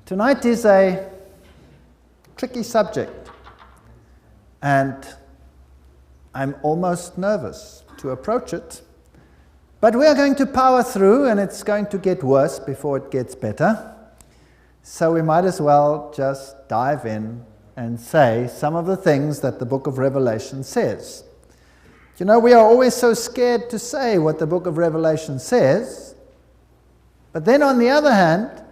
Tonight is a tricky subject, and I'm almost nervous to approach it, but we are going to power through, and it's going to get worse before it gets better. So we might as well just dive in and say some of the things that the book of Revelation says. You know, we are always so scared to say what the book of Revelation says, but then on the other hand,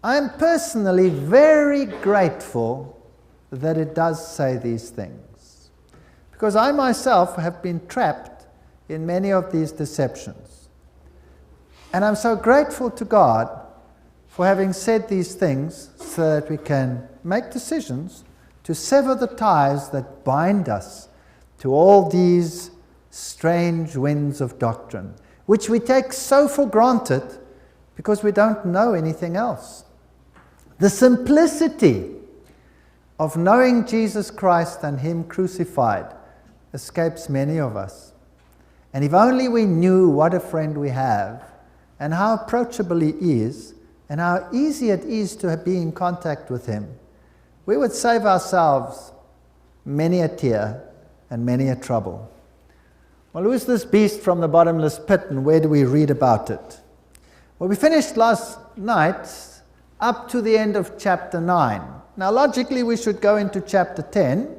I'm personally very grateful that it does say these things, because I myself have been trapped in many of these deceptions. And I'm so grateful to God for having said these things so that we can make decisions to sever the ties that bind us to all these strange winds of doctrine, which we take so for granted because we don't know anything else. The simplicity of knowing Jesus Christ and Him crucified escapes many of us. And if only we knew what a friend we have, and how approachable He is, and how easy it is to be in contact with Him, we would save ourselves many a tear and many a trouble. Well, who's this beast from the bottomless pit, and where do we read about it? Well, we finished last night up to the end of chapter 9. Now, logically, we should go into chapter 10,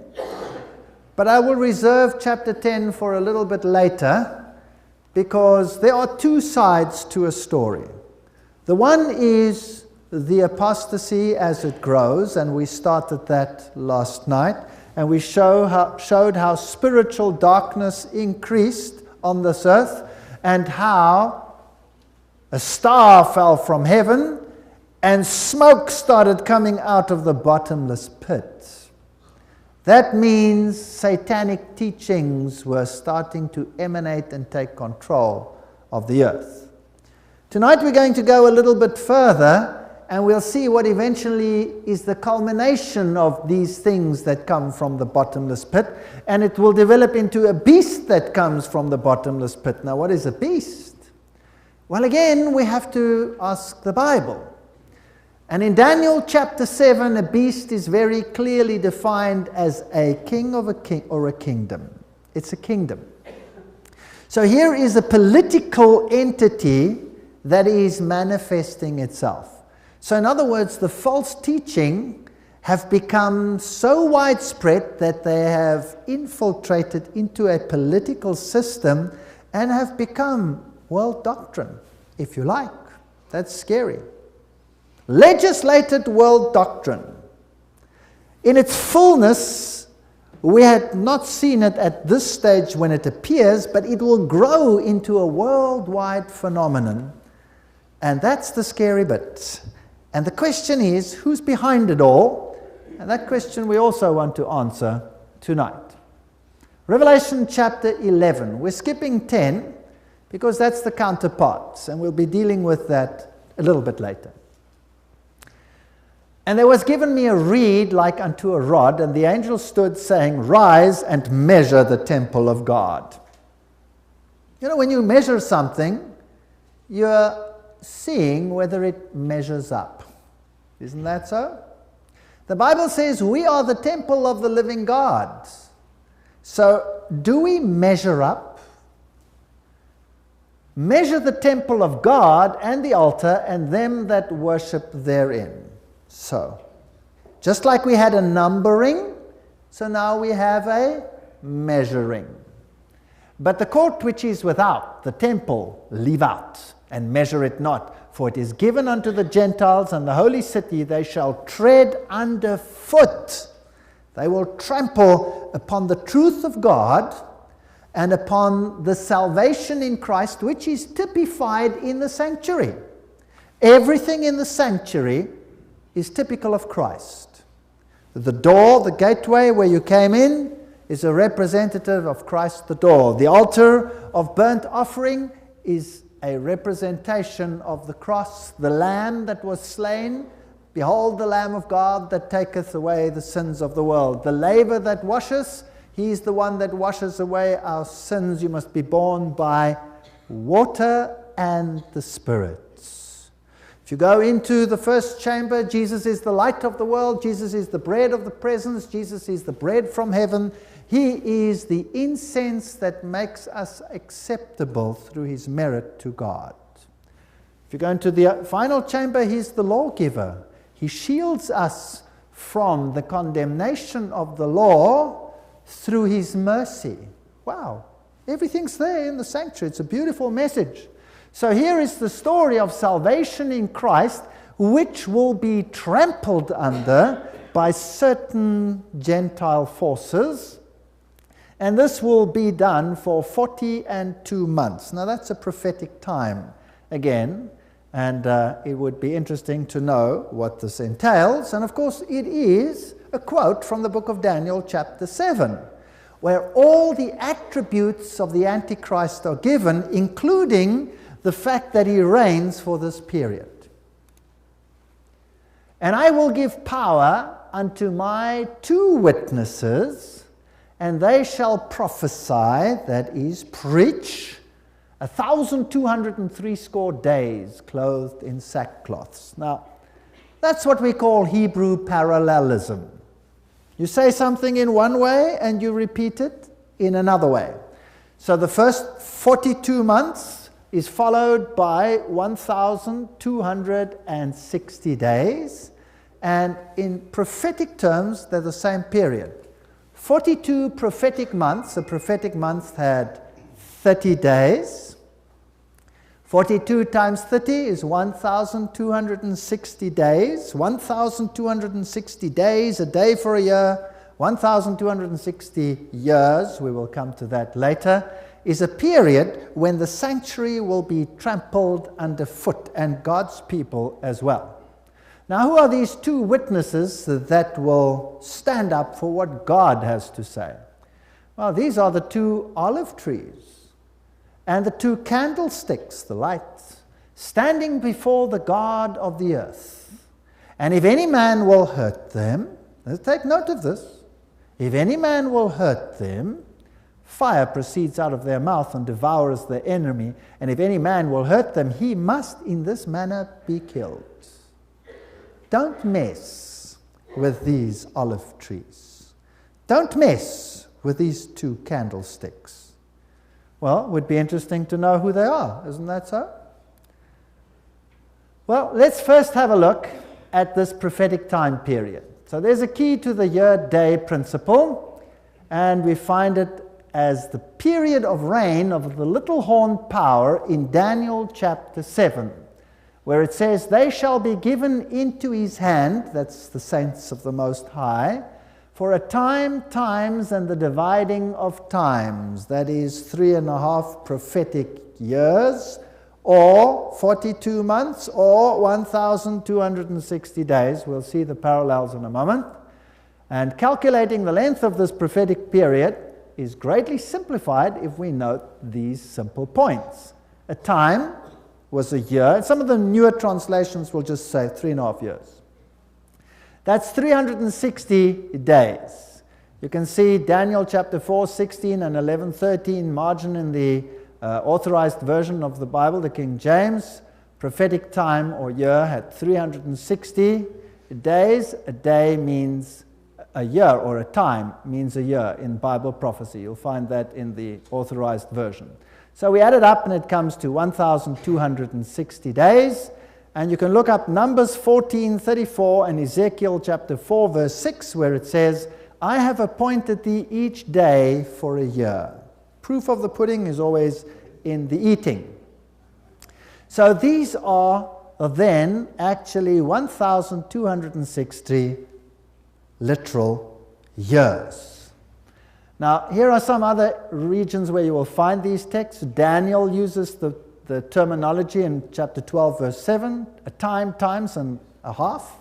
but I will reserve chapter 10 for a little bit later, because there are two sides to a story. The one is the apostasy as it grows, and we started that last night, and we showed how spiritual darkness increased on this earth, and how a star fell from heaven, and smoke started coming out of the bottomless pit. That means satanic teachings were starting to emanate and take control of the earth. Tonight we're going to go a little bit further, and we'll see what eventually is the culmination of these things that come from the bottomless pit, and it will develop into a beast that comes from the bottomless pit. Now, what is a beast? Well, again, we have to ask the Bible. And in Daniel chapter 7, a beast is very clearly defined as a king of a king or a kingdom. It's a kingdom. So here is a political entity that is manifesting itself. So in other words, the false teaching have become so widespread that they have infiltrated into a political system and have become world doctrine, if you like. That's scary. Legislated world doctrine. In its fullness, we had not seen it at this stage when it appears, but it will grow into a worldwide phenomenon. And that's the scary bit. And the question is, who's behind it all? And that question we also want to answer tonight. Revelation chapter 11. We're skipping 10 because that's the counterparts, and we'll be dealing with that a little bit later. And there was given me a reed like unto a rod, and the angel stood, saying, Rise and measure the temple of God. You know, when you measure something, you're seeing whether it measures up. Isn't that so? The Bible says we are the temple of the living God. So, do we measure up? Measure the temple of God and the altar and them that worship therein. So, just like we had a numbering, so now we have a measuring. But the court which is without, the temple, leave out, and measure it not. For it is given unto the Gentiles, and the holy city they shall tread under foot. They will trample upon the truth of God, and upon the salvation in Christ, which is typified in the sanctuary. Everything in the sanctuary is typical of Christ. The door, the gateway where you came in, is a representative of Christ the door. The altar of burnt offering is a representation of the cross, the Lamb that was slain. Behold the Lamb of God that taketh away the sins of the world. The laver that washeth, He is the one that washes away our sins. You must be born by water and the Spirit. If you go into the first chamber, Jesus is the light of the world, Jesus is the bread of the presence, Jesus is the bread from heaven. He is the incense that makes us acceptable through his merit to God. If you go into the final chamber, he's the lawgiver. He shields us from the condemnation of the law through his mercy. Wow, everything's there in the sanctuary. It's a beautiful message. So here is the story of salvation in Christ, which will be trampled under by certain Gentile forces. And this will be done for 42 months. Now that's a prophetic time again. And it would be interesting to know what this entails. And of course, it is a quote from the book of Daniel, chapter 7, where all the attributes of the Antichrist are given, including the fact that he reigns for this period. And I will give power unto my 2 witnesses, and they shall prophesy, that is, preach, 1,260 days clothed in sackcloths. Now, that's what we call Hebrew parallelism. You say something in one way and you repeat it in another way. So the first 42 months is followed by 1,260 days, and in prophetic terms, they're the same period. 42 prophetic months. A prophetic month had 30 days. 42 times 30 is 1,260 days. 1,260 days, a day for a year. 1,260 years, we will come to that later, is a period when the sanctuary will be trampled underfoot, and God's people as well. Now, who are these 2 witnesses that will stand up for what God has to say? Well, these are the 2 olive trees and the 2 candlesticks, the lights, standing before the God of the earth. And if any man will hurt them, let's take note of this, if any man will hurt them, fire proceeds out of their mouth and devours their enemy. And if any man will hurt them, he must in this manner be killed. Don't mess with these olive trees. Don't mess with these 2 candlesticks. Well, it would be interesting to know who they are. Isn't that so? Well, let's first have a look at this prophetic time period. So there's a key to the year-day principle, and we find it as the period of reign of the little horn power in Daniel chapter 7, where it says, they shall be given into his hand, that's the saints of the Most High, for a time, times, and the dividing of times, that is 3.5 prophetic years, or 42 months, or 1,260 days. We'll see the parallels in a moment. And calculating the length of this prophetic period is greatly simplified if we note these simple points. A time was a year. Some of the newer translations will just say 3.5 years. That's 360 days. You can see Daniel chapter 4, 16 and 11, 13 margin in the authorized version of the Bible, the King James. Prophetic time or year had 360 days. A day means a year, or a time means a year in Bible prophecy. You'll find that in the authorized version. So we add it up and it comes to 1,260 days. And you can look up Numbers 14:34 and Ezekiel chapter 4 verse 6, where it says, I have appointed thee each day for a year. Proof of the pudding is always in the eating. So these are then actually 1,260 literal years. Now, here are some other regions where you will find these texts. Daniel uses the terminology in chapter 12, verse 7, a time, times, and a half.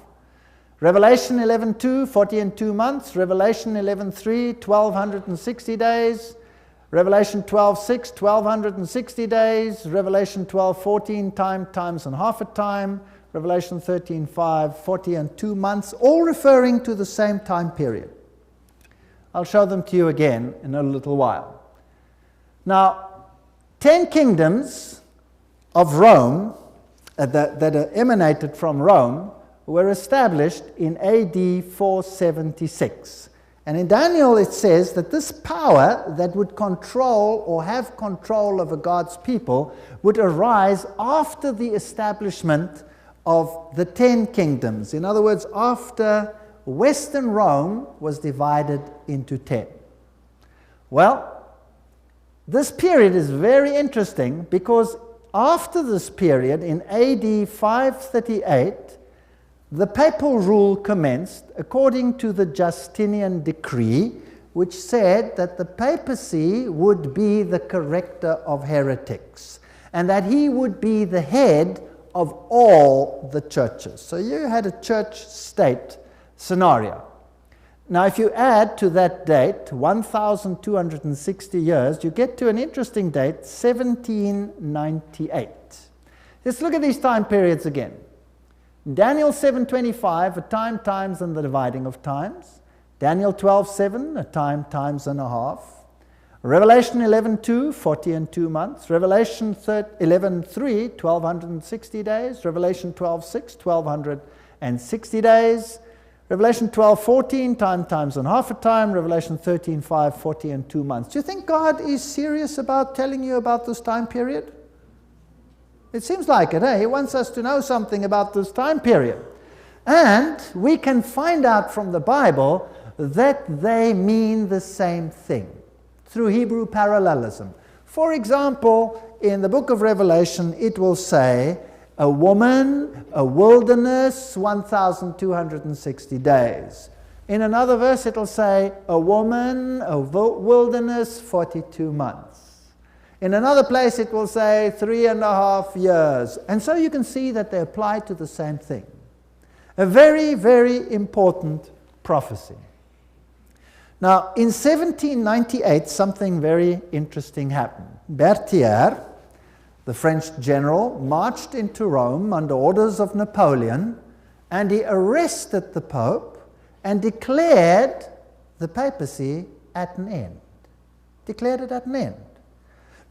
Revelation 11:2, 40 and 2 months. Revelation 11:3, 1,260 days. Revelation 12:6, 1,260 days. Revelation 12:14, time, times, and half a time. Revelation 13:5, 40 and 2 months, all referring to the same time period. I'll show them to you again in a little while. Now, 10 kingdoms of Rome that emanated from Rome were established in AD 476. And in Daniel it says that this power that would control or have control over God's people would arise after the establishment of the 10 kingdoms. In other words, after Western Rome was divided into 10. Well, this period is very interesting because after this period, in AD 538, the papal rule commenced according to the Justinian decree, which said that the papacy would be the corrector of heretics and that he would be the head of all the churches. So you had a church-state scenario. Now, if you add to that date 1,260 years, you get to an interesting date, 1798. Let's look at these time periods again. Daniel 7:25, a time, times, and the dividing of times. Daniel 12:7, a time, times, and a half. Revelation 11:2, 40 and 2 months. Revelation 11:3, 1,260 days. Revelation 12:6, 1,260 days. Revelation 12:14, time, times, and half a time. Revelation 13:5, 40 and 2 months. Do you think God is serious about telling you about this time period? It seems like it, eh? He wants us to know something about this time period. And we can find out from the Bible that they mean the same thing through Hebrew parallelism. For example, in the book of Revelation, it will say, a woman, a wilderness, 1,260 days. In another verse, it will say, a woman, a wilderness, 42 months. In another place, it will say 3.5 years. And so you can see that they apply to the same thing. A very, very important prophecy. Now, in 1798, something very interesting happened. Berthier, the French general, marched into Rome under orders of Napoleon, and he arrested the Pope and declared the papacy at an end. Declared it at an end.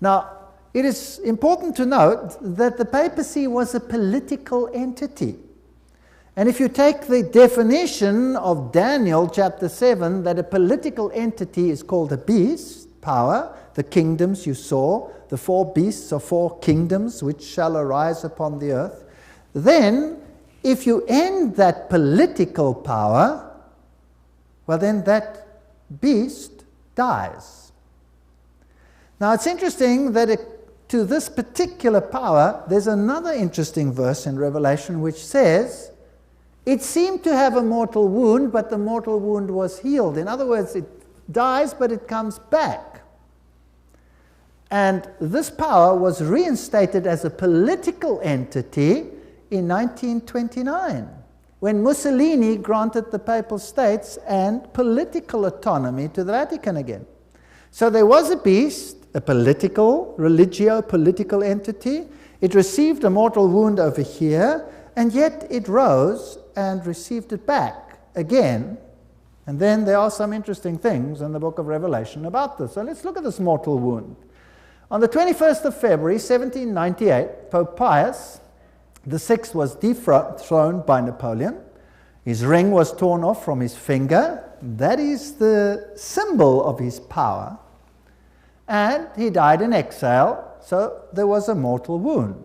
Now, it is important to note that the papacy was a political entity. And if you take the definition of Daniel chapter 7, that a political entity is called a beast, power, the kingdoms you saw, the 4 beasts or 4 kingdoms which shall arise upon the earth, then if you end that political power, well then that beast dies. Now it's interesting that to this particular power, there's another interesting verse in Revelation which says, it seemed to have a mortal wound, but the mortal wound was healed. In other words, it dies, but it comes back. And this power was reinstated as a political entity in 1929, when Mussolini granted the Papal States and political autonomy to the Vatican again. So there was a beast, a political, religio-political entity. It received a mortal wound over here, and yet it rose and received it back again. And then there are some interesting things in the book of Revelation about this. So let's look at this mortal wound. On the 21st of February, 1798, Pope Pius VI was dethroned by Napoleon. His ring was torn off from his finger. That is the symbol of his power. And he died in exile, so there was a mortal wound.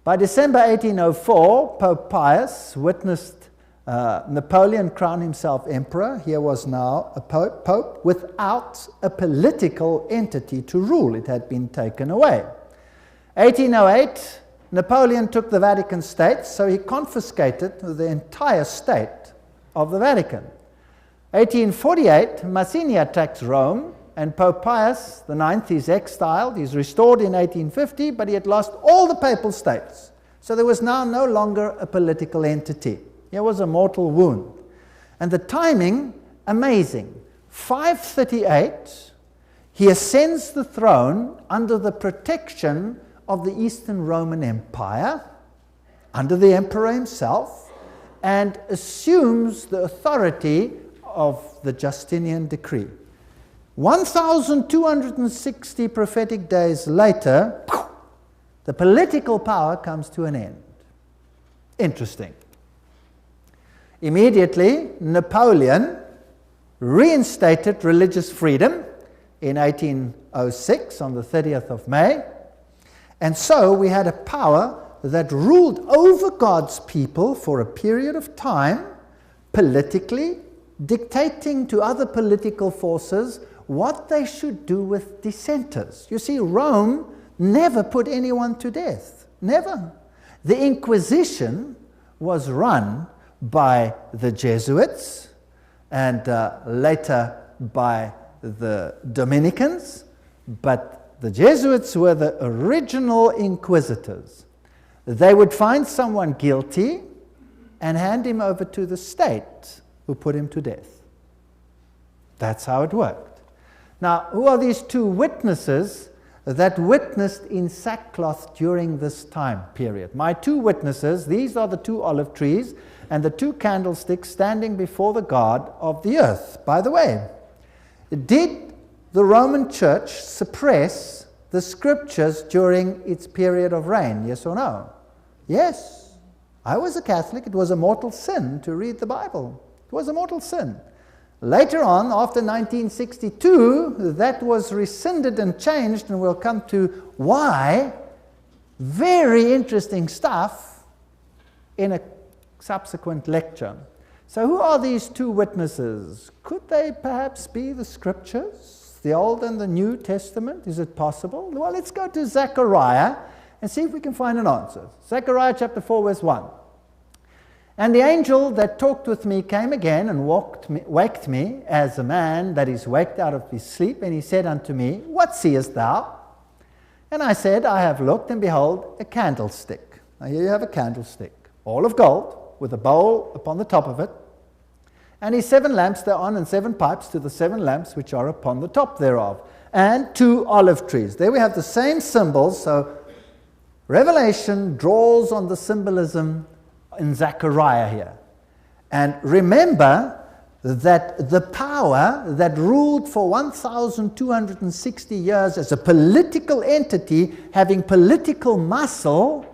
By December 1804, Pope Pius witnessed Napoleon crown himself emperor. Here was now a pope without a political entity to rule. It had been taken away. 1808, Napoleon took the Vatican States, so he confiscated the entire state of the Vatican. 1848, Mazzini attacks Rome, and Pope Pius IX is exiled. He's restored in 1850, but he had lost all the papal states. So there was now no longer a political entity. Here was a mortal wound. And the timing, amazing. 538, he ascends the throne under the protection of the Eastern Roman Empire, under the emperor himself, and assumes the authority of the Justinian decree. 1,260 prophetic days later, the political power comes to an end. Interesting. Immediately, Napoleon reinstated religious freedom in 1806 on the 30th of May. And so we had a power that ruled over God's people for a period of time, politically, dictating to other political forces what they should do with dissenters. You see, Rome never put anyone to death. Never. The Inquisition was run by the Jesuits and later by the Dominicans, but the Jesuits were the original inquisitors. They would find someone guilty and hand him over to the state, who put him to death. That's how it worked. Now, who are these two witnesses that witnessed in sackcloth during this time period? My two witnesses, these are the two olive trees and the two candlesticks standing before the God of the earth. By the way, did the Roman Church suppress the scriptures during its period of reign? Yes or no? Yes. I was a Catholic. It was a mortal sin to read the Bible. It was a mortal sin. Later on, after 1962, that was rescinded and changed, and we'll come to why. Very interesting stuff in a subsequent lecture. So who are these two witnesses? Could they perhaps be the scriptures, the Old and the New Testament? Is it possible? Well, let's go to Zechariah and see if we can find an answer. Zechariah chapter 4, verse 1. And the angel that talked with me came again and waked me as a man that is waked out of his sleep. And he said unto me, What seest thou? And I said, I have looked, and behold, a candlestick. Now here you have a candlestick, all of gold, with a bowl upon the top of it. And his 7 lamps thereon, and 7 pipes to the 7 lamps which are upon the top thereof. And 2 olive trees. There we have the same symbols. So Revelation draws on the symbolism in Zechariah here. And remember that the power that ruled for 1,260 years as a political entity, having political muscle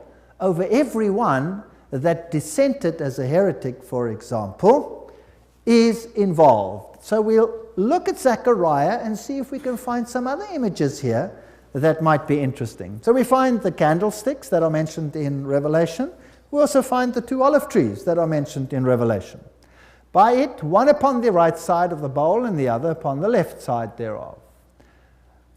over everyone that dissented as a heretic, for example, is involved. So we'll look at Zechariah and see if we can find some other images here that might be interesting. So we find the candlesticks that are mentioned in Revelation. We also find the 2 olive trees that are mentioned in Revelation. By it, one upon the right side of the bowl and the other upon the left side thereof.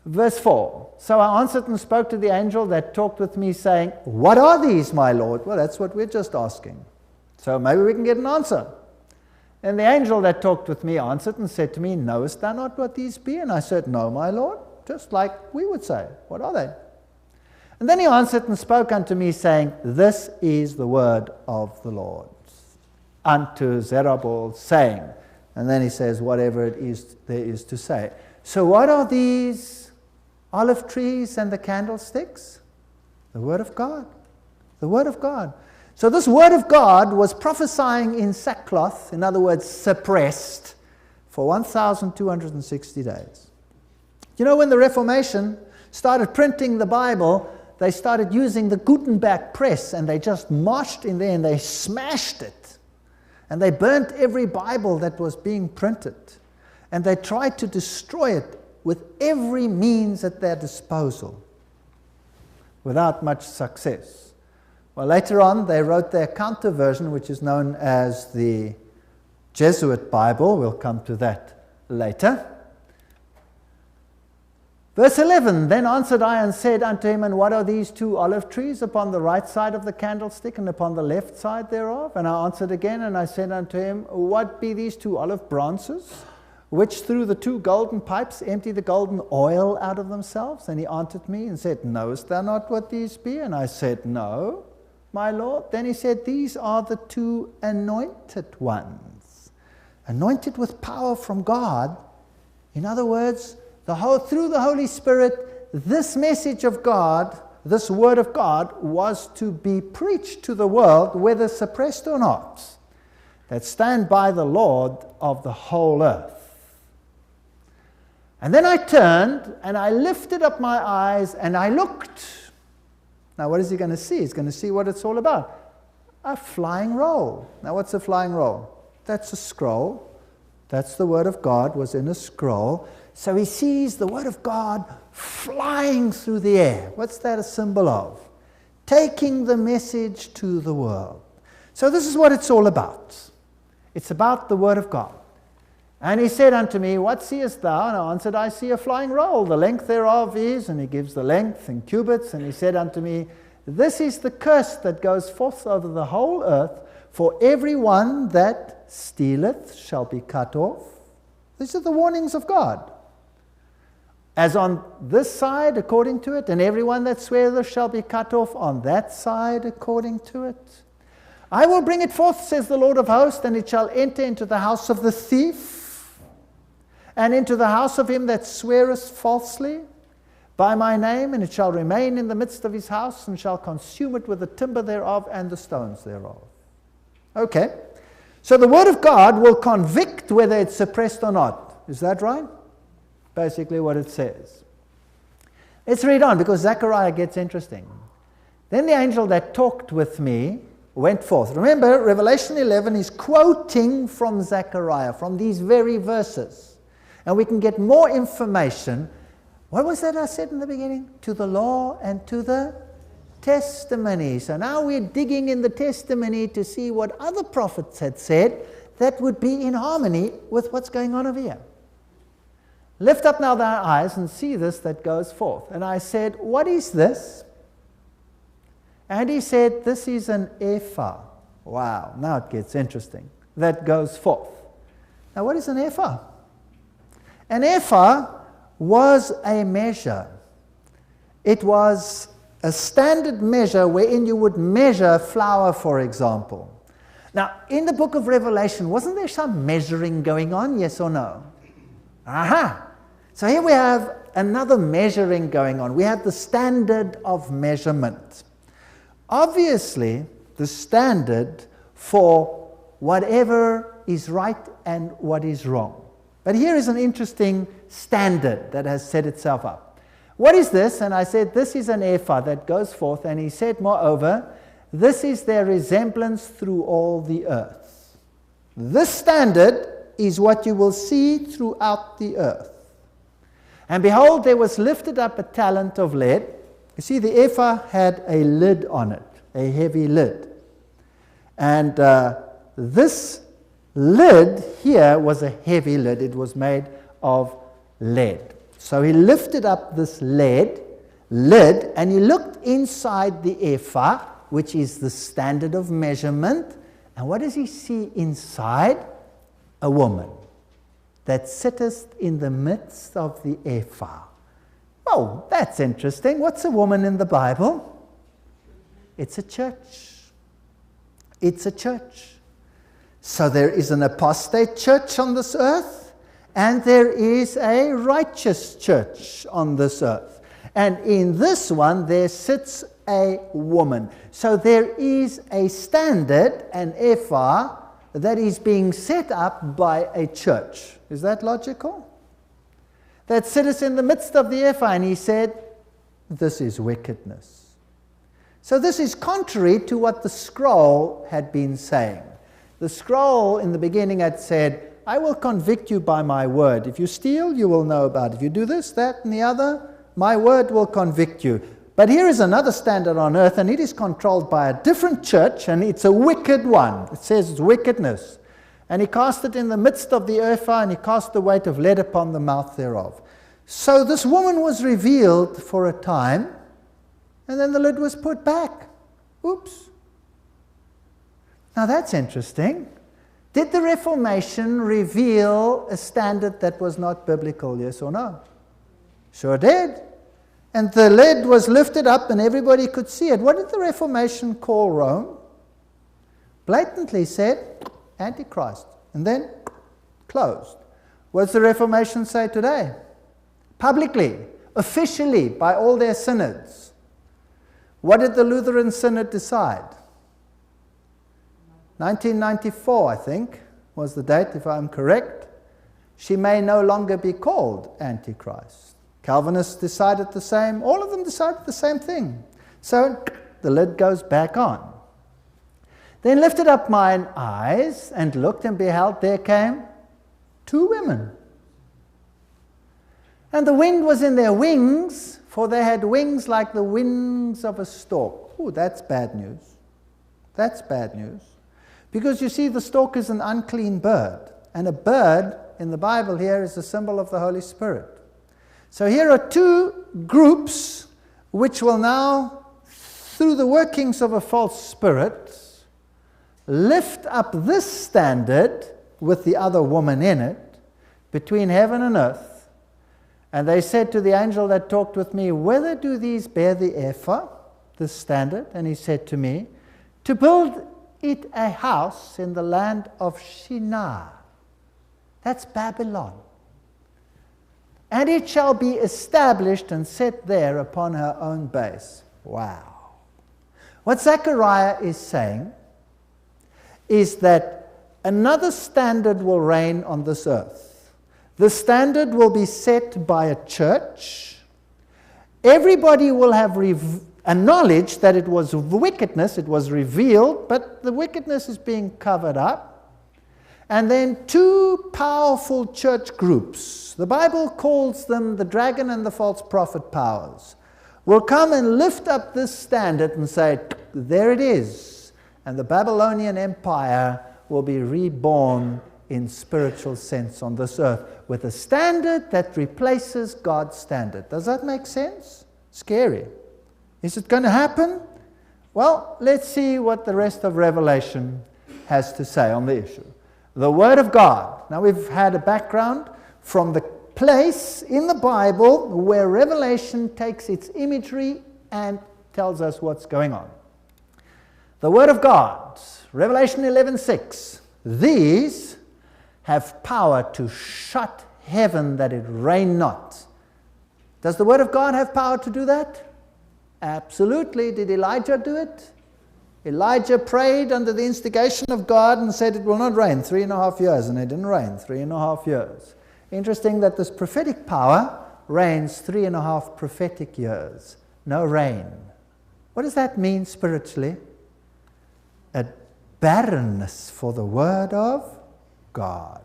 Verse 4. So I answered and spoke to the angel that talked with me, saying, What are these, my Lord? Well, that's what we're just asking. So maybe we can get an answer. And the angel that talked with me answered and said to me, Knowest thou not what these be? And I said, No, my Lord. Just like we would say. What are they? And then he answered and spoke unto me, saying, This is the word of the Lord unto Zerubbabel, saying. And then he says, whatever it is there is to say. So what are these olive trees and the candlesticks? The word of God. The word of God. So this word of God was prophesying in sackcloth, in other words, suppressed, for 1,260 days. You know, when the Reformation started printing the Bible, they started using the Gutenberg press, and they just marched in there and they smashed it. And they burnt every Bible that was being printed. And they tried to destroy it with every means at their disposal, without much success. Well, later on, they wrote their counter version, which is known as the Jesuit Bible. We'll come to that later. Verse 11, Then answered I and said unto him, And what are these 2 olive trees upon the right side of the candlestick and upon the left side thereof? And I answered again, and I said unto him, What be these 2 olive branches, which through the 2 golden pipes empty the golden oil out of themselves? And he answered me and said, Knowest thou not what these be? And I said, No, my Lord. Then he said, These are the 2 anointed ones, anointed with power from God. In other words, through the Holy Spirit, this message of God, this word of God, was to be preached to the world, whether suppressed or not, that stand by the Lord of the whole earth. And then I turned and I lifted up my eyes and I looked. Now what is he going to see? He's going to see what it's all about. A flying roll. Now what's a flying roll? That's a scroll. That's the Word of God was in a scroll. So he sees the Word of God flying through the air. What's that a symbol of? Taking the message to the world. So this is what it's all about. It's about the Word of God. And he said unto me, What seest thou? And I answered, I see a flying roll. The length thereof is, and he gives the length in cubits. And he said unto me, This is the curse that goes forth over the whole earth. For every one that stealeth shall be cut off. These are the warnings of God. As on this side according to it, and everyone that sweareth shall be cut off on that side according to it. I will bring it forth, says the Lord of hosts, and it shall enter into the house of the thief, and into the house of him that sweareth falsely by my name, and it shall remain in the midst of his house, and shall consume it with the timber thereof and the stones thereof. Okay, so the Word of God will convict whether it's suppressed or not. Is that right? Basically what it says. Let's read on, because Zechariah gets interesting. Then the angel that talked with me went forth. Remember, Revelation 11 is quoting from Zechariah, from these very verses. And we can get more information. What was that I said in the beginning? To the law and to the testimony. So now we're digging in the testimony to see what other prophets had said that would be in harmony with what's going on over here. Lift up now thy eyes and see this that goes forth. And I said, What is this? And he said, This is an ephah. Wow, now it gets interesting. That goes forth. Now what is an ephah? An ephah was a measure. It was a standard measure wherein you would measure flour, for example. Now, in the book of Revelation, wasn't there some measuring going on, yes or no? Aha! So here we have another measuring going on. We have the standard of measurement. Obviously, the standard for whatever is right and what is wrong. But here is an interesting standard that has set itself up. What is this? And I said, This is an ephah that goes forth. And he said, Moreover, this is their resemblance through all the earth. This standard is what you will see throughout the earth. And behold, there was lifted up a talent of lead. You see, the ephah had a lid on it, a heavy lid. And this lid here was a heavy lid. It was made of lead. So he lifted up this lid, and he looked inside the ephah, which is the standard of measurement. And what does he see inside? A woman that sitteth in the midst of the ephah. Oh, that's interesting. What's a woman in the Bible? It's a church. It's a church. So there is an apostate church on this earth, and there is a righteous church on this earth. And in this one, there sits a woman. So there is a standard, an ephah, that is being set up by a church. Is that logical? That sitteth in the midst of the ephah, and he said, This is wickedness. So this is contrary to what the scroll had been saying. The scroll in the beginning had said, I will convict you by my word. If you steal, you will know about it. If you do this, that, and the other, my word will convict you. But here is another standard on earth, and it is controlled by a different church, and it's a wicked one. It says it's wickedness. And he cast it in the midst of the ephah, and he cast the weight of lead upon the mouth thereof. So this woman was revealed for a time, and then the lid was put back. Oops. Now that's interesting. Did the Reformation reveal a standard that was not biblical, yes or no? Sure did. And the lid was lifted up and everybody could see it. What did the Reformation call Rome? Blatantly said, Antichrist. And then closed. What does the Reformation say today? Publicly, officially, by all their synods. What did the Lutheran Synod decide? 1994, I think, was the date, if I'm correct. She may no longer be called Antichrist. Calvinists decided the same. All of them decided the same thing. So the lid goes back on. Then lifted up mine eyes and looked, and beheld, there came 2 women. And the wind was in their wings, for they had wings like the wings of a stork. Oh, that's bad news. That's bad news. Because you see, the stork is an unclean bird. And a bird in the Bible here is a symbol of the Holy Spirit. So here are 2 groups which will now, through the workings of a false spirit, lift up this standard with the other woman in it between heaven and earth. And they said to the angel that talked with me, whither do these bear the ephah, this standard? And he said to me, to build it a house in the land of Shinar. That's Babylon. And it shall be established and set there upon her own base. Wow. What Zechariah is saying is that another standard will reign on this earth. The standard will be set by a church. Everybody will have acknowledged that it was wickedness, it was revealed, but the wickedness is being covered up. And then 2 powerful church groups, the Bible calls them the dragon and the false prophet powers, will come and lift up this standard and say, there it is. And the Babylonian Empire will be reborn in spiritual sense on this earth with a standard that replaces God's standard. Does that make sense? Scary. Is it going to happen? Well, let's see what the rest of Revelation has to say on the issue. The Word of God. Now we've had a background from the place in the Bible where Revelation takes its imagery and tells us what's going on. The Word of God, Revelation 11:6. These have power to shut heaven that it rain not. Does the Word of God have power to do that? Absolutely. Did Elijah do it? Elijah prayed under the instigation of God and said it will not rain 3.5 years, and it didn't rain 3.5 years. Interesting that this prophetic power reigns 3.5 prophetic years. No rain. What does that mean spiritually? A barrenness for the Word of God.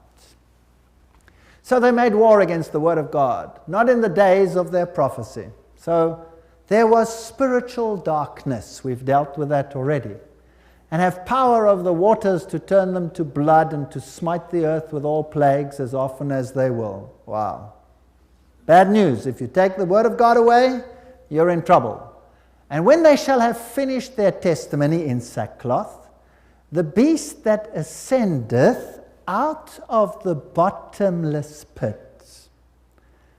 So they made war against the Word of God, not in the days of their prophecy. So there was spiritual darkness. We've dealt with that already. And have power over the waters to turn them to blood and to smite the earth with all plagues as often as they will. Wow. Bad news. If you take the Word of God away, you're in trouble. And when they shall have finished their testimony in sackcloth, the beast that ascendeth out of the bottomless pit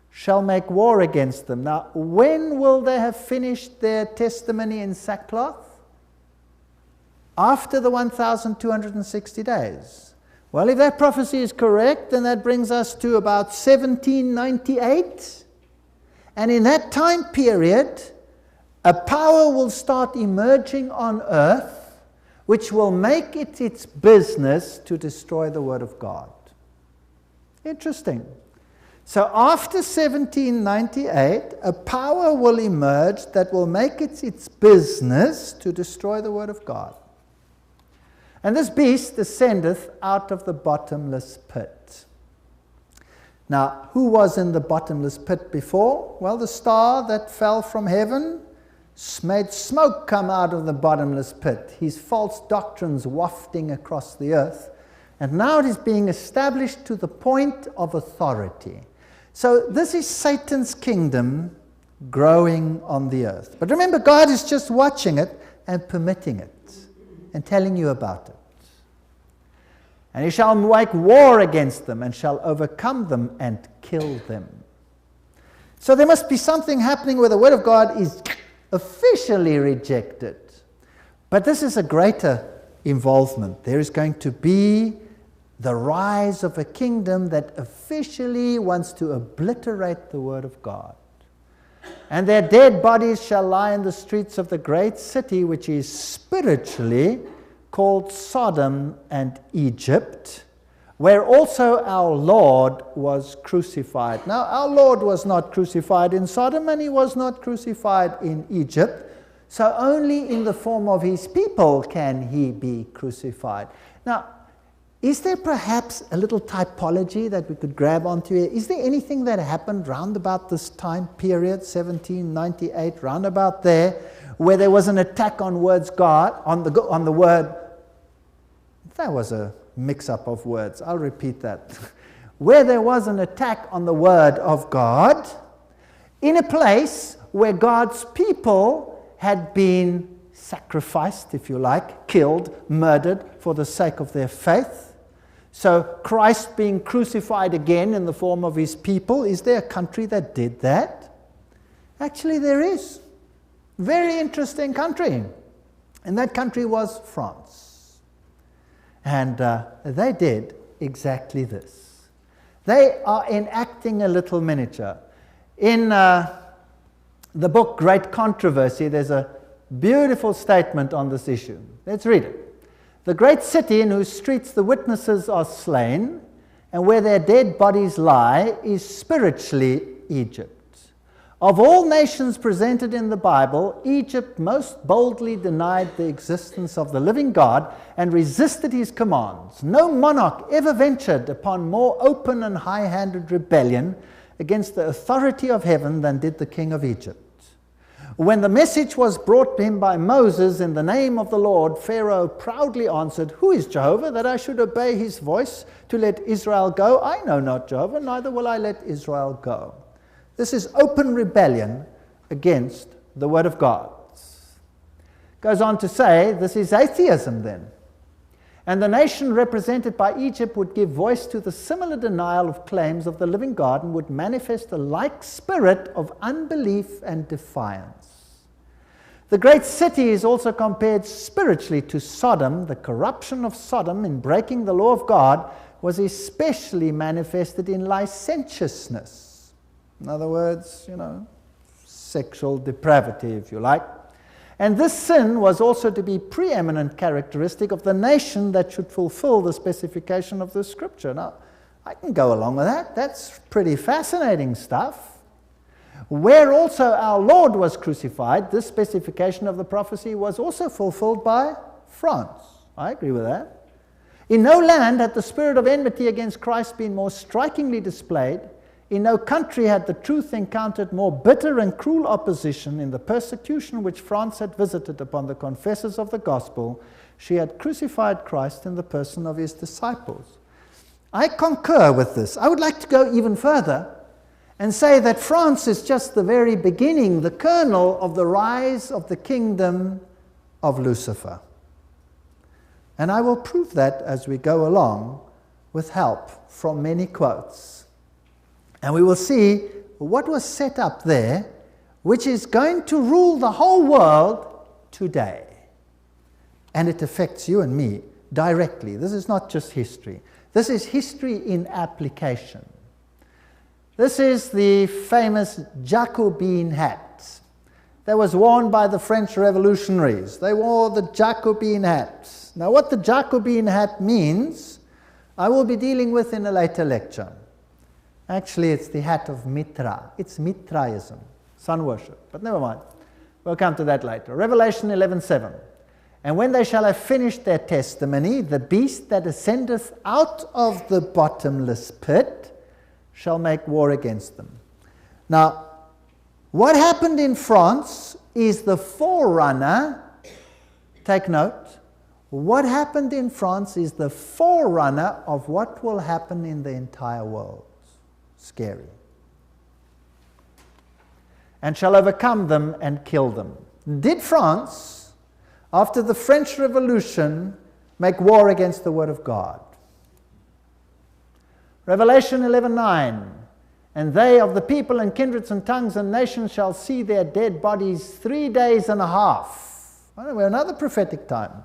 shall make war against them. Now, when will they have finished their testimony in sackcloth? After the 1,260 days. Well, if that prophecy is correct, then that brings us to about 1798. And in that time period, a power will start emerging on earth which will make it its business to destroy the Word of God. Interesting. So after 1798, a power will emerge that will make it its business to destroy the Word of God. And this beast descendeth out of the bottomless pit. Now, who was in the bottomless pit before? Well, the star that fell from heaven made smoke come out of the bottomless pit, his false doctrines wafting across the earth. And now it is being established to the point of authority. So this is Satan's kingdom growing on the earth. But remember, God is just watching it and permitting it and telling you about it. And he shall make war against them and shall overcome them and kill them. So there must be something happening where the Word of God is officially rejected. But this is a greater involvement. There is going to be the rise of a kingdom that officially wants to obliterate the Word of God. And their dead bodies shall lie in the streets of the great city, which is spiritually called Sodom and Egypt, where also our Lord was crucified. Now, our Lord was not crucified in Sodom, and he was not crucified in Egypt. So only in the form of his people can he be crucified. Now, is there perhaps a little typology that we could grab onto here? Is there anything that happened round about this time period, 1798, round about there, where there was an attack on words God, on the word? That was a mix-up of words. I'll repeat that. Where there was an attack on the word of God, in a place where God's people had been sacrificed, if you like, killed, murdered for the sake of their faith. So Christ being crucified again in the form of his people, is there a country that did that? Actually, there is. Very interesting country. And that country was France. And they did exactly this. They are enacting a little miniature. In the book Great Controversy, there's a beautiful statement on this issue. Let's read it. The great city in whose streets the witnesses are slain and where their dead bodies lie is spiritually Egypt. Of all nations presented in the Bible, Egypt most boldly denied the existence of the living God and resisted his commands. No monarch ever ventured upon more open and high-handed rebellion against the authority of heaven than did the king of Egypt. When the message was brought to him by Moses in the name of the Lord, Pharaoh proudly answered, "Who is Jehovah, that I should obey his voice to let Israel go? I know not Jehovah, neither will I let Israel go." This is open rebellion against the word of God. Goes on to say, this is atheism then. And the nation represented by Egypt would give voice to the similar denial of claims of the living God and would manifest a like spirit of unbelief and defiance. The great city is also compared spiritually to Sodom. The corruption of Sodom in breaking the law of God was especially manifested in licentiousness. In other words, sexual depravity, if you like. And this sin was also to be preeminent characteristic of the nation that should fulfill the specification of the scripture. Now, I can go along with that. That's pretty fascinating stuff. Where also our Lord was crucified, this specification of the prophecy was also fulfilled by France. I agree with that. In no land had the spirit of enmity against Christ been more strikingly displayed. In no country had the truth encountered more bitter and cruel opposition. In the persecution which France had visited upon the confessors of the gospel, she had crucified Christ in the person of his disciples. I concur with this. I would like to go even further and say that France is just the very beginning, the kernel of the rise of the kingdom of Lucifer. And I will prove that as we go along with help from many quotes. And we will see what was set up there, which is going to rule the whole world today. And it affects you and me directly. This is not just history. This is history in application. This is the famous Jacobin hat that was worn by the French revolutionaries. They wore the Jacobin hat. Now, what the Jacobin hat means, I will be dealing with in a later lecture. Actually, it's the hat of Mitra. It's Mitraism, sun worship. But never mind. We'll come to that later. Revelation 11:7. And when they shall have finished their testimony, the beast that ascendeth out of the bottomless pit shall make war against them. Now, what happened in France is the forerunner, take note, what happened in France is the forerunner of what will happen in the entire world. Scary. And shall overcome them and kill them. Did France, after the French Revolution, make war against the Word of God? Revelation 11:9. And they of the people and kindreds and tongues and nations shall see their dead bodies 3 days and a half. We're another prophetic time.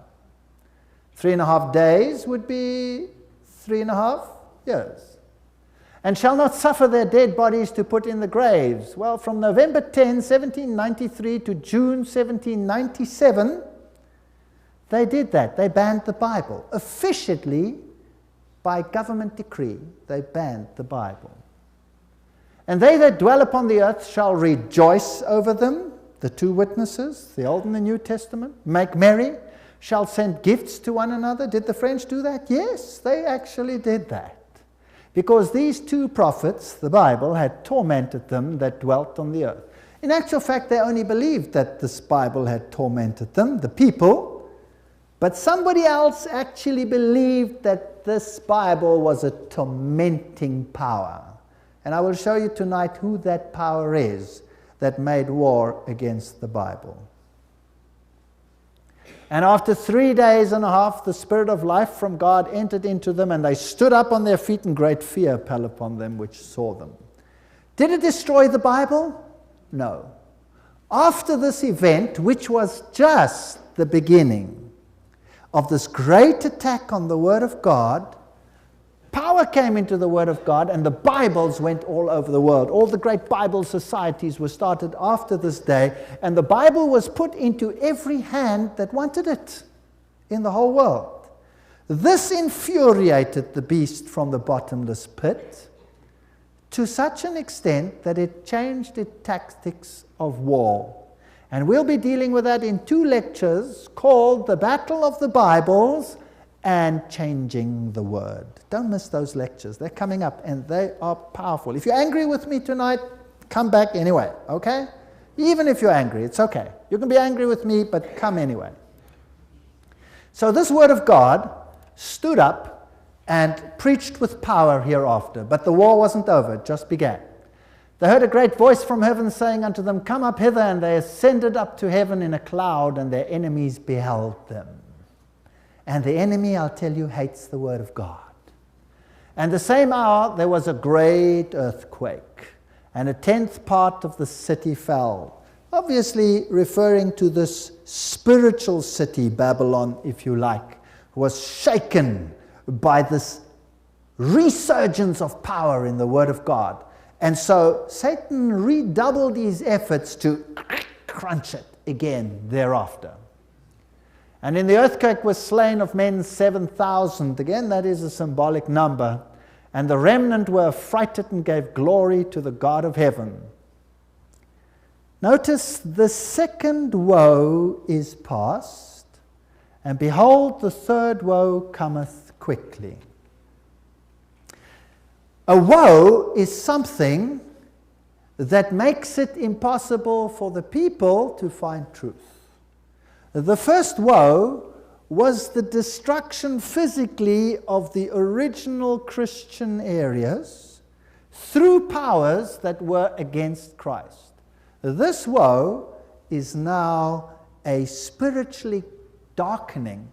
3.5 days would be 3.5 years. And shall not suffer their dead bodies to put in the graves. Well, from November 10, 1793 to June 1797, they did that. They banned the Bible. Officially, by government decree, they banned the Bible. And they that dwell upon the earth shall rejoice over them. the two witnesses, the Old and the New Testament, make merry, shall send gifts to one another. Did the French do that? Yes, they actually did that. Because these two prophets, the Bible, had tormented them that dwelt on the earth. In actual fact, they only believed that this Bible had tormented them, the people, but somebody else actually believed that this Bible was a tormenting power. And I will show you tonight who that power is that made war against the Bible. And after 3 days and a half, the Spirit of life from God entered into them, and they stood up on their feet, and great fear fell upon them which saw them. Did it destroy the Bible? No. After this event, which was just the beginning of this great attack on the Word of God, power came into the Word of God, and the Bibles went all over the world. All the great Bible societies were started after this day, and the Bible was put into every hand that wanted it in the whole world. This infuriated the beast from the bottomless pit to such an extent that it changed its tactics of war. And we'll be dealing with that in 2 lectures called The Battle of the Bibles and Changing the Word. Don't miss those lectures. They're coming up and they are powerful. If you're angry with me tonight, come back anyway, okay? Even if you're angry, it's okay. You can be angry with me, but come anyway. So this Word of God stood up and preached with power hereafter. But the war wasn't over, it just began. They heard a great voice from heaven saying unto them, Come up hither, and they ascended up to heaven in a cloud, and their enemies beheld them. And the enemy, I'll tell you, hates the Word of God. And the same hour there was a great earthquake, and 1/10 part of the city fell. Obviously referring to this spiritual city, Babylon, if you like, was shaken by this resurgence of power in the Word of God. And so Satan redoubled his efforts to crunch it again thereafter. And in the earthquake was slain of men 7,000. Again, that is a symbolic number. And the remnant were affrighted and gave glory to the God of heaven. Notice the second woe is past, and behold, the third woe cometh quickly. A woe is something that makes it impossible for the people to find truth. The first woe was the destruction physically of the original Christian areas through powers that were against Christ. This woe is now a spiritually darkening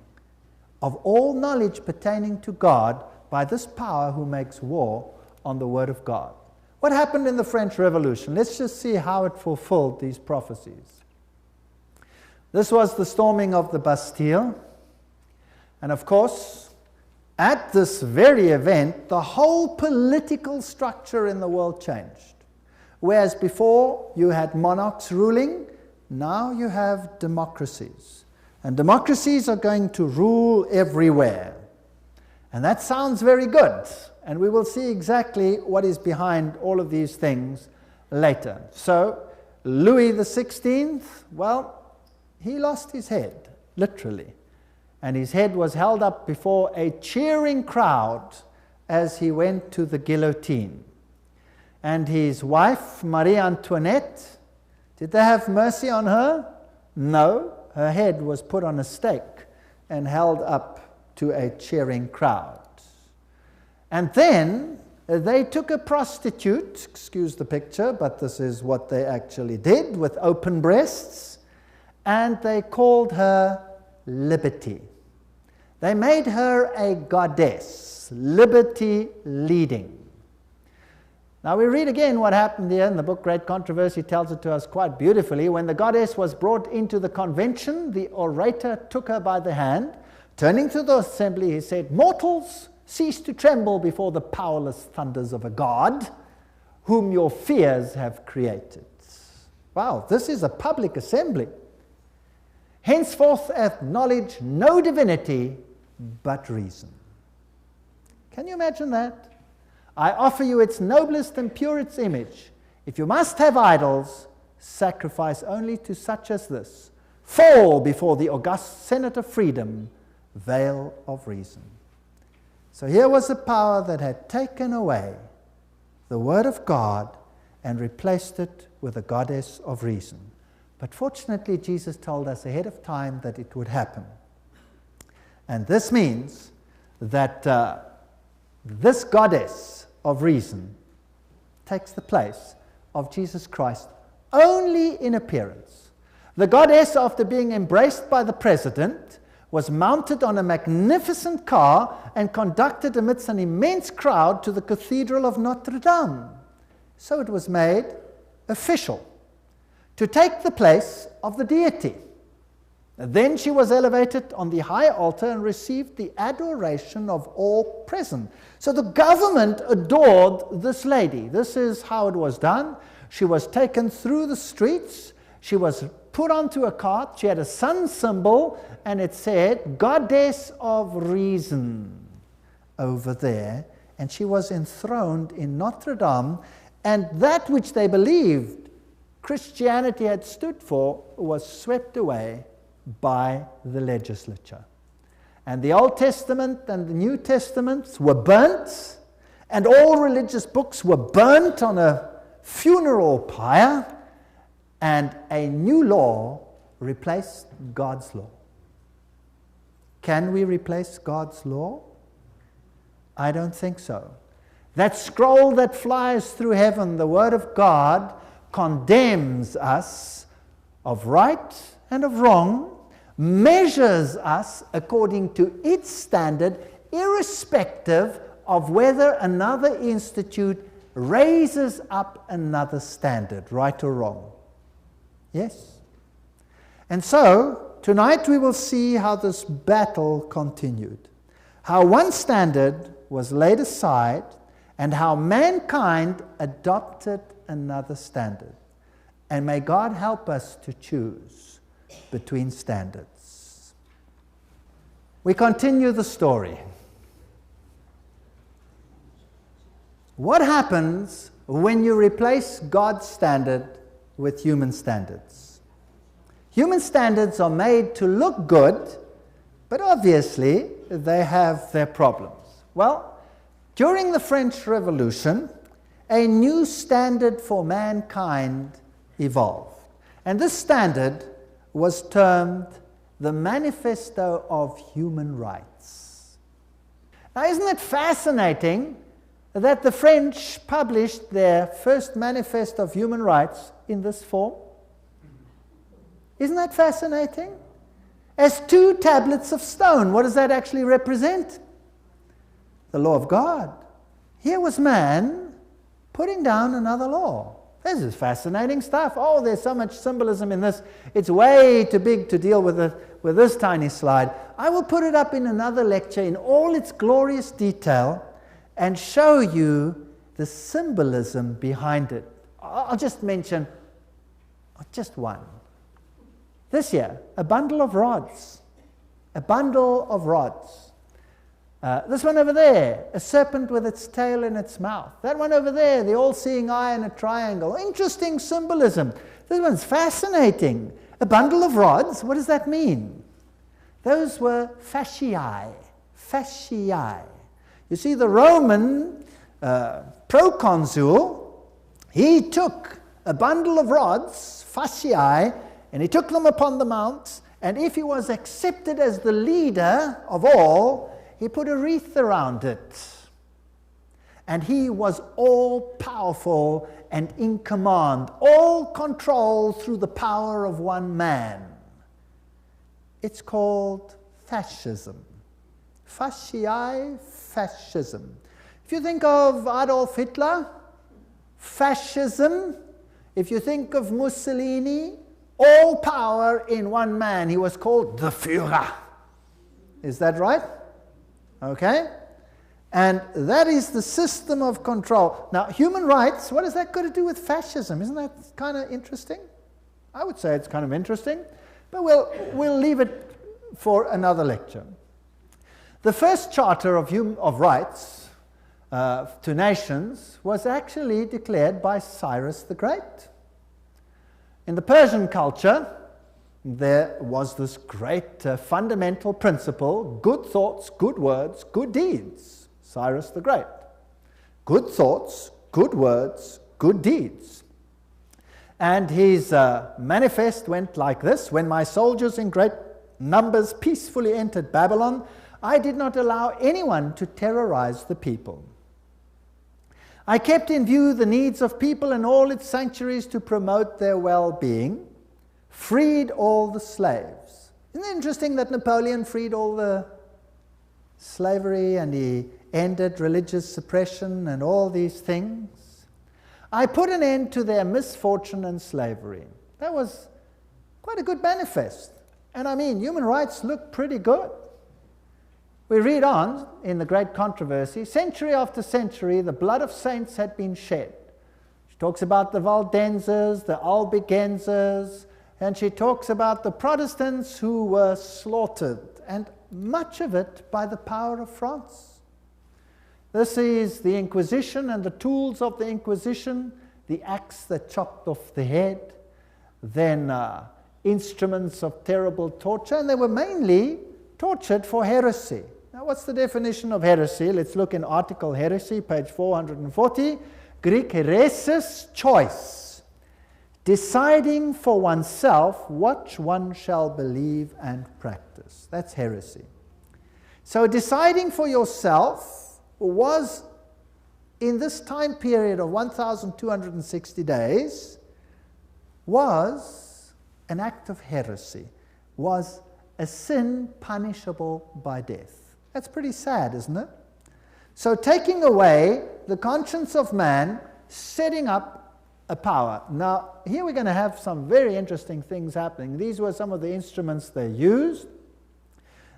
of all knowledge pertaining to God by this power who makes war on the Word of God. What happened in the French Revolution? Let's just see how it fulfilled these prophecies. This was the storming of the Bastille. And of course, at this very event, the whole political structure in the world changed. Whereas before you had monarchs ruling, now you have democracies. And democracies are going to rule everywhere. And that sounds very good. And we will see exactly what is behind all of these things later. So, Louis XVI, well, he lost his head, literally. And his head was held up before a cheering crowd as he went to the guillotine. And his wife, Marie Antoinette, did they have mercy on her? No. Her head was put on a stake and held up to a cheering crowd. And then they took a prostitute, excuse the picture, but this is what they actually did, with open breasts, and they called her Liberty. They made her a goddess, liberty leading. Now we read again what happened here in the book Great Controversy, tells it to us quite beautifully. When the goddess was brought into the convention, the orator took her by the hand. Turning to the assembly, he said, Mortals, cease to tremble before the powerless thunders of a God, whom your fears have created. Wow, this is a public assembly. Henceforth acknowledge no divinity but reason. Can you imagine that? I offer you its noblest and purest image. If you must have idols, sacrifice only to such as this. Fall before the august Senate of freedom, veil of reason. So here was a power that had taken away the word of God and replaced it with a goddess of reason. But fortunately, Jesus told us ahead of time that it would happen. And this means that this goddess of reason takes the place of Jesus Christ only in appearance. The goddess, after being embraced by the president, was mounted on a magnificent car and conducted amidst an immense crowd to the Cathedral of Notre Dame. So it was made official to take the place of the deity. Then she was elevated on the high altar and received the adoration of all present. So the government adored this lady. This is how it was done. She was taken through the streets. She was put onto a cart. She had a sun symbol, and it said, Goddess of Reason, over there. And she was enthroned in Notre Dame. And that which they believed Christianity had stood for was swept away by the legislature. And the Old Testament and the New Testaments were burnt, and all religious books were burnt on a funeral pyre, and a new law replaced God's law. Can we replace God's law? I don't think so. That scroll that flies through heaven, the Word of God, condemns us of right and of wrong, measures us according to its standard, irrespective of whether another institute raises up another standard, right or wrong. Yes? And so, tonight we will see how this battle continued. How one standard was laid aside, and how mankind adopted another standard. And may God help us to choose between standards. We continue the story. What happens when you replace God's standard with human standards? Human standards are made to look good, but obviously they have their problems. Well, during the French Revolution, a new standard for mankind evolved. And this standard was termed the Manifesto of Human Rights. Now, isn't it fascinating that the French published their first Manifesto of Human Rights in this form? Isn't that fascinating? As 2 tablets of stone. What does that actually represent? The law of God. Here was man putting down another law. This is fascinating stuff. Oh, there's so much symbolism in this. It's way too big to deal with this tiny slide. I will put it up in another lecture in all its glorious detail and show you the symbolism behind it. I'll just mention just one. This here, a bundle of rods. A bundle of rods. This one over there, a serpent with its tail in its mouth. That one over there, the all-seeing eye in a triangle. Interesting symbolism. This one's fascinating. A bundle of rods, what does that mean? Those were fasciae. Fasciae. You see, the Roman proconsul, he took a bundle of rods, fasciae, and he took them upon the mount, and if he was accepted as the leader of all, he put a wreath around it. And he was all-powerful and in command, all control through the power of one man. It's called fascism. Fasciae, fascism. If you think of Adolf Hitler, fascism. If you think of Mussolini, all power in one man. He was called the Führer. Is that right? Okay? And that is the system of control. Now, human rights, what has that got to do with fascism? Isn't that kind of interesting? I would say it's kind of interesting, but we'll leave it for another lecture. The first charter of rights to nations was actually declared by Cyrus the Great. In the Persian culture, there was this great fundamental principle: good thoughts, good words, good deeds. Cyrus the Great. Good thoughts, good words, good deeds. And his manifest went like this: when my soldiers in great numbers peacefully entered Babylon, I did not allow anyone to terrorize the people. I kept in view the needs of people in all its sanctuaries to promote their well-being, freed all the slaves. Isn't it interesting that Napoleon freed all the slavery and he ended religious suppression and all these things? I put an end to their misfortune and slavery. That was quite a good manifest. And I mean, human rights look pretty good. We read on in the great controversy, century after century, the blood of saints had been shed. She talks about the Valdenzers, the Albigensers, and she talks about the Protestants who were slaughtered, and much of it by the power of France. This is the Inquisition and the tools of the Inquisition, the axe that chopped off the head, then instruments of terrible torture, and they were mainly tortured for heresy. Now, what's the definition of heresy? Let's look in article heresy, page 440. Greek heresis, choice. Deciding for oneself what one shall believe and practice. That's heresy. So deciding for yourself was, in this time period of 1,260 days, was an act of heresy, was a sin punishable by death. That's pretty sad, isn't it? So taking away the conscience of man, setting up a power. Now, here we're going to have some very interesting things happening. These were some of the instruments they used.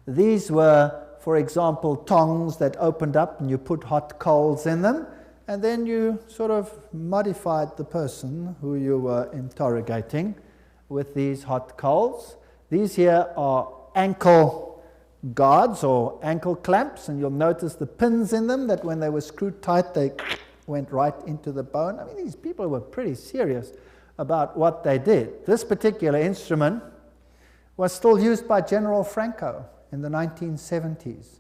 These were, for example, tongs that opened up and you put hot coals in them, and then you sort of modified the person who you were interrogating with these hot coals. These here are ankle guards or ankle clamps, and you'll notice the pins in them that when they were screwed tight, they went right into the bone. I mean, these people were pretty serious about what they did. This particular instrument was still used by General Franco in the 1970s.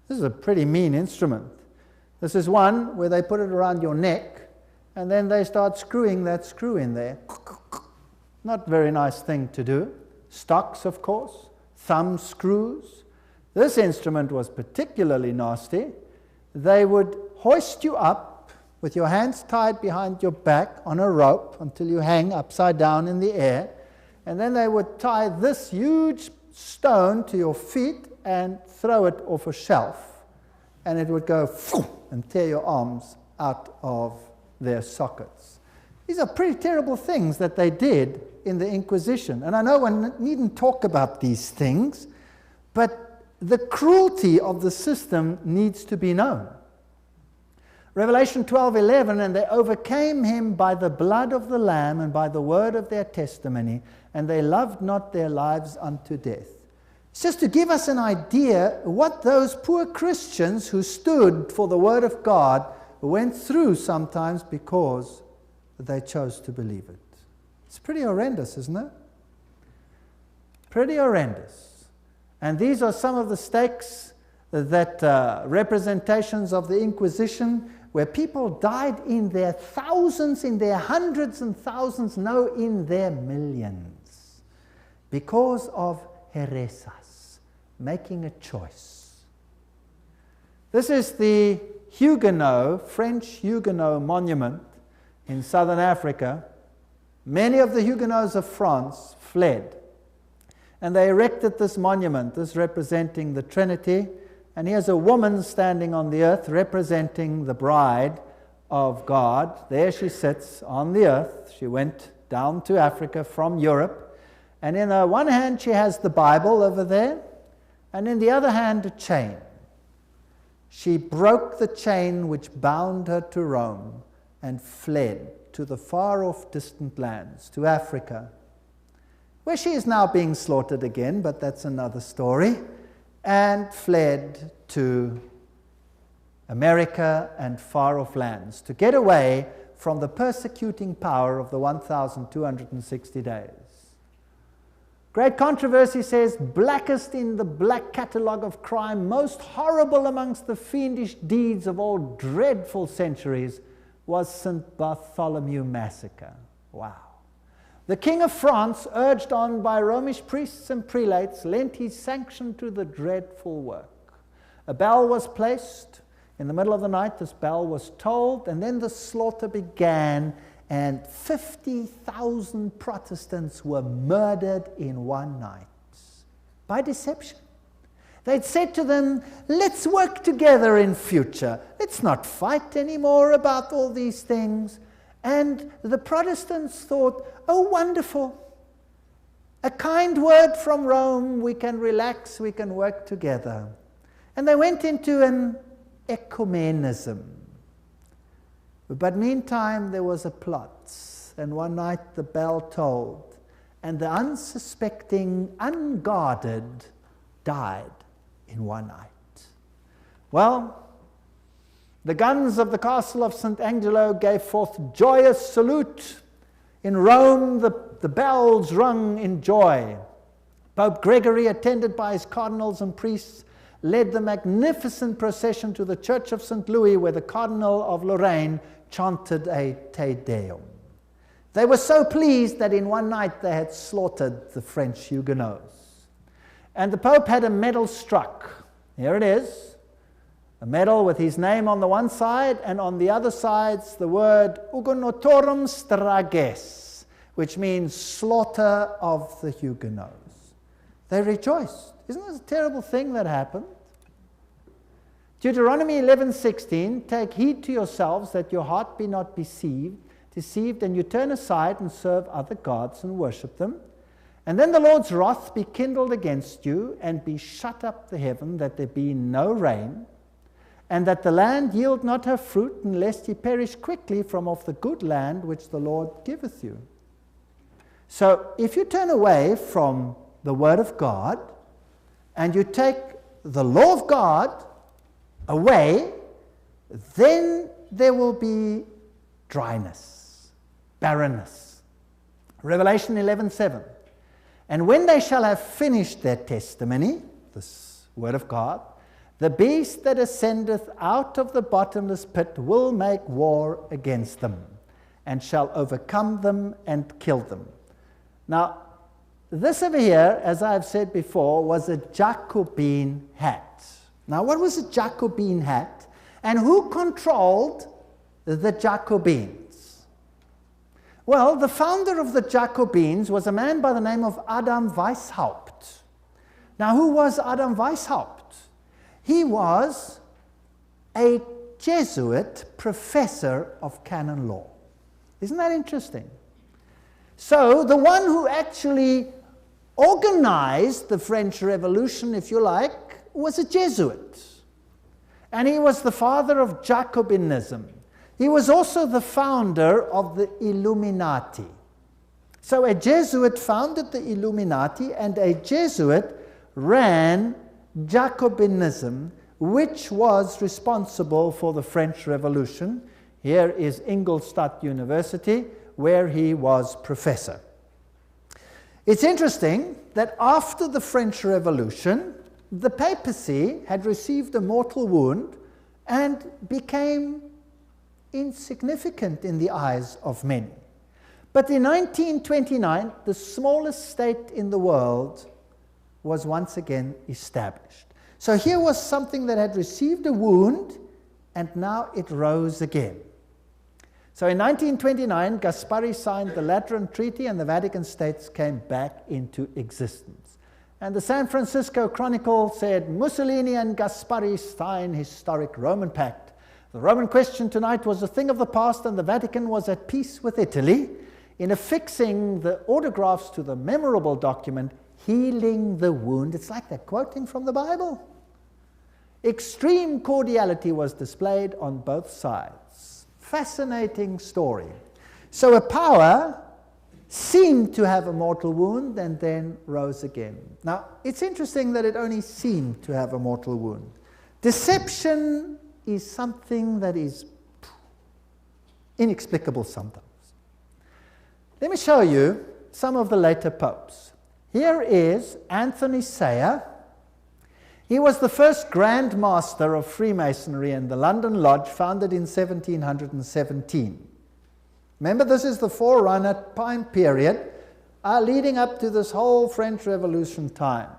This is a pretty mean instrument. This is one where they put it around your neck, and then they start screwing that screw in there. Not a very nice thing to do. Stocks, of course, thumb screws. This instrument was particularly nasty. They would hoist you up with your hands tied behind your back on a rope until you hang upside down in the air, and then they would tie this huge stone to your feet and throw it off a shelf, and it would go and tear your arms out of their sockets. These are pretty terrible things that they did in the Inquisition. And I know one needn't talk about these things, but the cruelty of the system needs to be known. Revelation 12:11, and they overcame him by the blood of the Lamb and by the word of their testimony, and they loved not their lives unto death. It's just to give us an idea what those poor Christians who stood for the word of God went through sometimes because they chose to believe it. It's pretty horrendous, isn't it? Pretty horrendous. And these are some of the stakes that representations of the Inquisition, where people died in their thousands, in their hundreds and thousands, no, in their millions, because of heresas, making a choice. This is the Huguenot, French Huguenot monument in southern Africa. Many of the Huguenots of France fled, and they erected this monument, this representing the Trinity, and here's a woman standing on the earth representing the bride of God. There she sits on the earth. She went down to Africa from Europe, and in her one hand she has the Bible over there, and in the other hand a chain. She broke the chain which bound her to Rome and fled to the far-off distant lands, to Africa, where she is now being slaughtered again, but that's another story, and fled to America and far-off lands to get away from the persecuting power of the 1,260 days. Great Controversy says, blackest in the black catalogue of crime, most horrible amongst the fiendish deeds of all dreadful centuries, was St. Bartholomew Massacre. Wow. The King of France, urged on by Romish priests and prelates, lent his sanction to the dreadful work. A bell was placed. In the middle of the night, this bell was tolled, and then the slaughter began, and 50,000 Protestants were murdered in one night by deception. They'd said to them, let's work together in future. Let's not fight anymore about all these things. And the Protestants thought, oh, wonderful. A kind word from Rome, we can relax, we can work together. And they went into an ecumenism. But meantime, there was a plot. And one night the bell tolled. And the unsuspecting, unguarded died in one night. Well, the guns of the castle of St. Angelo gave forth joyous salute. In Rome, the bells rung in joy. Pope Gregory, attended by his cardinals and priests, led the magnificent procession to the Church of St. Louis, where the Cardinal of Lorraine chanted a Te Deum. They were so pleased that in one night they had slaughtered the French Huguenots. And the Pope had a medal struck. Here it is. A medal with his name on the one side, and on the other side's the word Huguenotorum Strages, which means slaughter of the Huguenots. They rejoiced. Isn't this a terrible thing that happened? Deuteronomy 11:16, take heed to yourselves that your heart be not deceived, and you turn aside and serve other gods and worship them. And then the Lord's wrath be kindled against you, and be shut up the heaven, that there be no rain, and that the land yield not her fruit, and lest ye perish quickly from off the good land which the Lord giveth you. So if you turn away from the word of God, and you take the law of God away, then there will be dryness, barrenness. Revelation 11:7. And when they shall have finished their testimony, this word of God, the beast that ascendeth out of the bottomless pit will make war against them, and shall overcome them and kill them. Now, this over here, as I've said before, was a Jacobin hat. Now, what was a Jacobin hat? And who controlled the Jacobins? Well, the founder of the Jacobins was a man by the name of Adam Weishaupt. Now, who was Adam Weishaupt? He was a Jesuit professor of canon law. Isn't that interesting? So, the one who actually organized the French Revolution, if you like, was a Jesuit. And he was the father of Jacobinism. He was also the founder of the Illuminati. So a Jesuit founded the Illuminati, and a Jesuit ran Jacobinism, which was responsible for the French Revolution. Here is Ingolstadt University, where he was professor. It's interesting that after the French Revolution, the papacy had received a mortal wound and became insignificant in the eyes of many. But in 1929, the smallest state in the world was once again established. So here was something that had received a wound, and now it rose again. So in 1929, Gaspari signed the Lateran Treaty, and the Vatican States came back into existence. And the San Francisco Chronicle said, Mussolini and Gaspari signed historic Roman pact. The Roman question tonight was a thing of the past, and the Vatican was at peace with Italy in affixing the autographs to the memorable document, healing the wound. It's like they're quoting from the Bible. Extreme cordiality was displayed on both sides. Fascinating story. So a power seemed to have a mortal wound and then rose again. Now, it's interesting that it only seemed to have a mortal wound. Deception is something that is Inexplicable sometimes. Let me show you some of the later popes. Here is Anthony Sayer. He was the first Grand Master of Freemasonry in the London Lodge, founded in 1717. Remember, this is the forerunner time period leading up to this whole French Revolution time.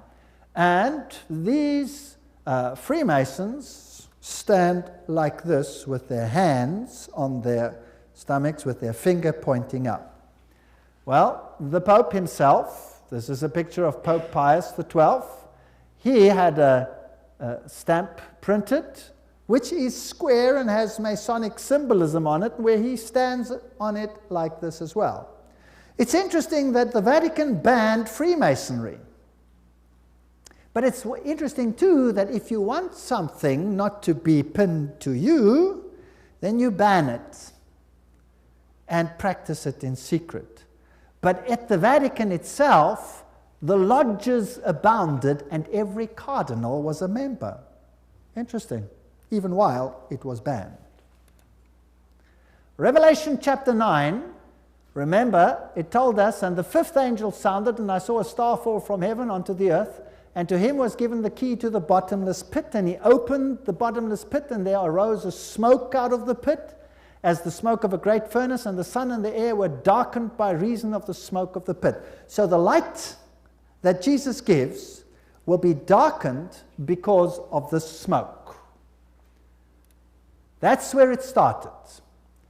And these Freemasons stand like this with their hands on their stomachs with their finger pointing up. Well, the Pope himself, this is a picture of Pope Pius XII. He had a stamp printed, which is square and has Masonic symbolism on it, where he stands on it like this as well. It's interesting that the Vatican banned Freemasonry. But it's interesting too that if you want something not to be pinned to you, then you ban it and practice it in secret. But at the Vatican itself, the lodges abounded and every cardinal was a member. Interesting, even while it was banned. Revelation chapter 9, remember, it told us, and the fifth angel sounded, and I saw a star fall from heaven onto the earth, and to him was given the key to the bottomless pit, and he opened the bottomless pit, and there arose a smoke out of the pit, as the smoke of a great furnace, and the sun and the air were darkened by reason of the smoke of the pit. So the light that Jesus gives will be darkened because of the smoke. That's where it started.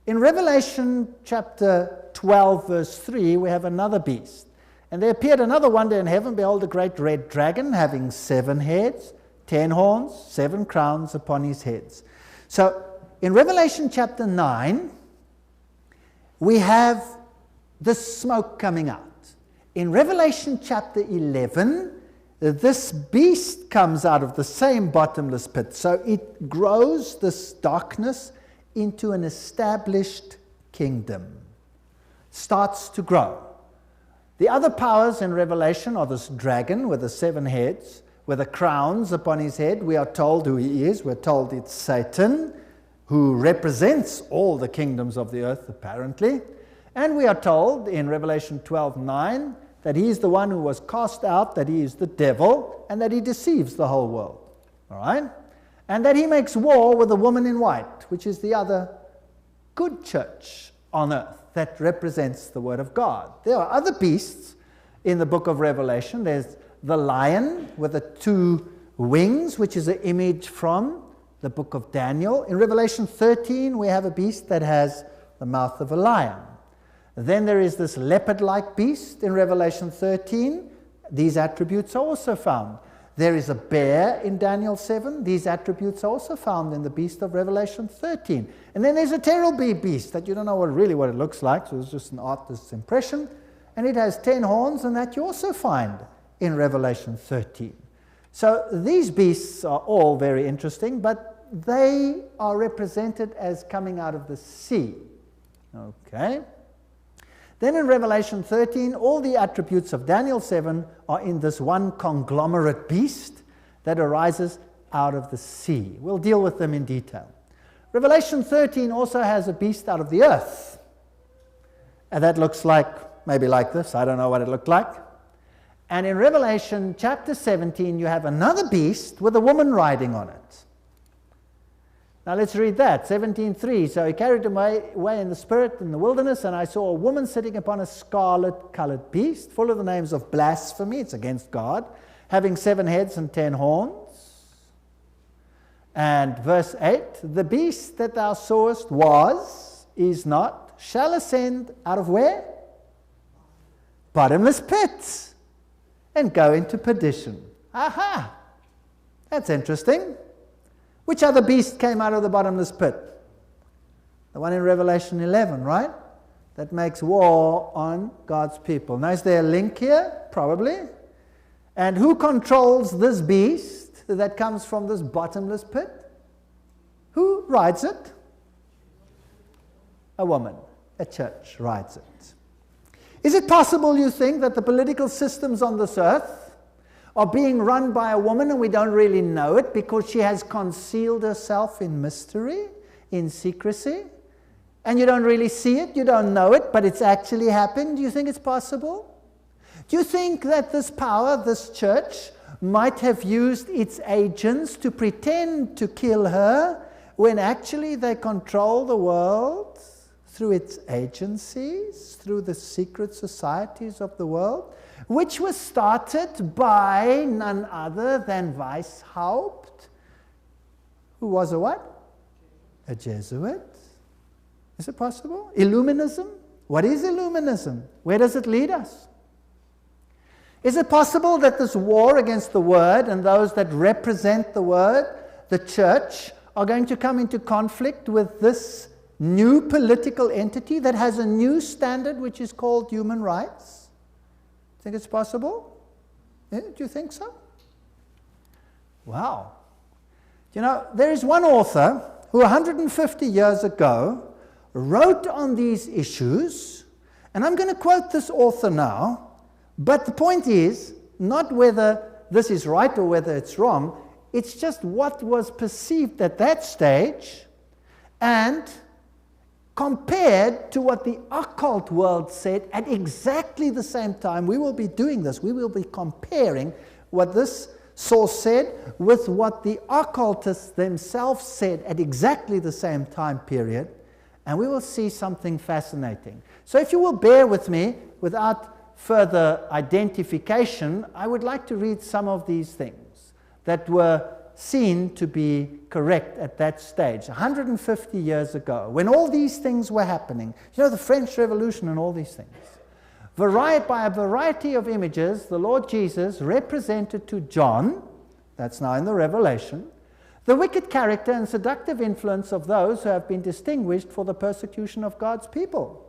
In Revelation chapter 12, verse 3, we have another beast. And there appeared another wonder in heaven, behold, a great red dragon, having 7 heads, 10 horns, 7 crowns upon his heads. So, in Revelation chapter 9, we have the smoke coming out. In Revelation chapter 11, this beast comes out of the same bottomless pit. So it grows this darkness into an established kingdom. Starts to grow. The other powers in Revelation are this dragon with the 7 heads, with the crowns upon his head. We are told who he is. We're told it's Satan, who represents all the kingdoms of the earth, apparently. And we are told in Revelation 12:9 that he is the one who was cast out, that he is the devil, and that he deceives the whole world. All right? And that he makes war with the woman in white, which is the other good church on earth that represents the Word of God. There are other beasts in the book of Revelation. There's the lion with the 2 wings, which is an image from the book of Daniel. In Revelation 13, we have a beast that has the mouth of a lion. Then there is this leopard-like beast in Revelation 13. These attributes are also found. There is a bear in Daniel 7. These attributes are also found in the beast of Revelation 13. And then there's a terrible beast that you don't know really what it looks like, so it's just an artist's impression. And it has 10 horns, and that you also find in Revelation 13. So these beasts are all very interesting, but they are represented as coming out of the sea. Okay. Then in Revelation 13, all the attributes of Daniel 7 are in this one conglomerate beast that arises out of the sea. We'll deal with them in detail. Revelation 13 also has a beast out of the earth. And that looks like, maybe like this. I don't know what it looked like. And in Revelation chapter 17, you have another beast with a woman riding on it. Now let's read that, 17:3. So he carried him away in the spirit in the wilderness, and I saw a woman sitting upon a scarlet-colored beast, full of the names of blasphemy, it's against God, having 7 heads and 10 horns. And verse 8, the beast that thou sawest is not, shall ascend out of where? Bottomless pit, and go into perdition. Aha! That's interesting. Which other beast came out of the bottomless pit? The one in Revelation 11, right? That makes war on God's people. Now, is there a link here? Probably. And who controls this beast that comes from this bottomless pit? Who rides it? A woman. A church rides it. Is it possible, you think, that the political systems on this earth are being run by a woman and we don't really know it because she has concealed herself in mystery, in secrecy? and you don't really see it, you don't know it, but it's actually happened? Do you think it's possible? Do you think that this power, this church, might have used its agents to pretend to kill her when actually they control the world through its agencies, through the secret societies of the world, which was started by none other than Weishaupt, who was a what? A Jesuit. Is it possible? Illuminism? What is Illuminism? Where does it lead us? Is it possible that this war against the Word and those that represent the Word, the church, are going to come into conflict with this new political entity that has a new standard which is called human rights? Think it's possible? Yeah, do you think so? Wow. You know, there is one author who 150 years ago wrote on these issues, and I'm going to quote this author now, but the point is not whether this is right or whether it's wrong, it's just what was perceived at that stage and compared to what the occult world said at exactly the same time. We will be doing this. We will be comparing what this source said with what the occultists themselves said at exactly the same time period, and we will see something fascinating. So if you will bear with me, without further identification, I would like to read some of these things that were seen to be correct at that stage, 150 years ago, when all these things were happening. You know, the French Revolution and all these things. By a variety of images, the Lord Jesus represented to John, that's now in the Revelation, the wicked character and seductive influence of those who have been distinguished for the persecution of God's people.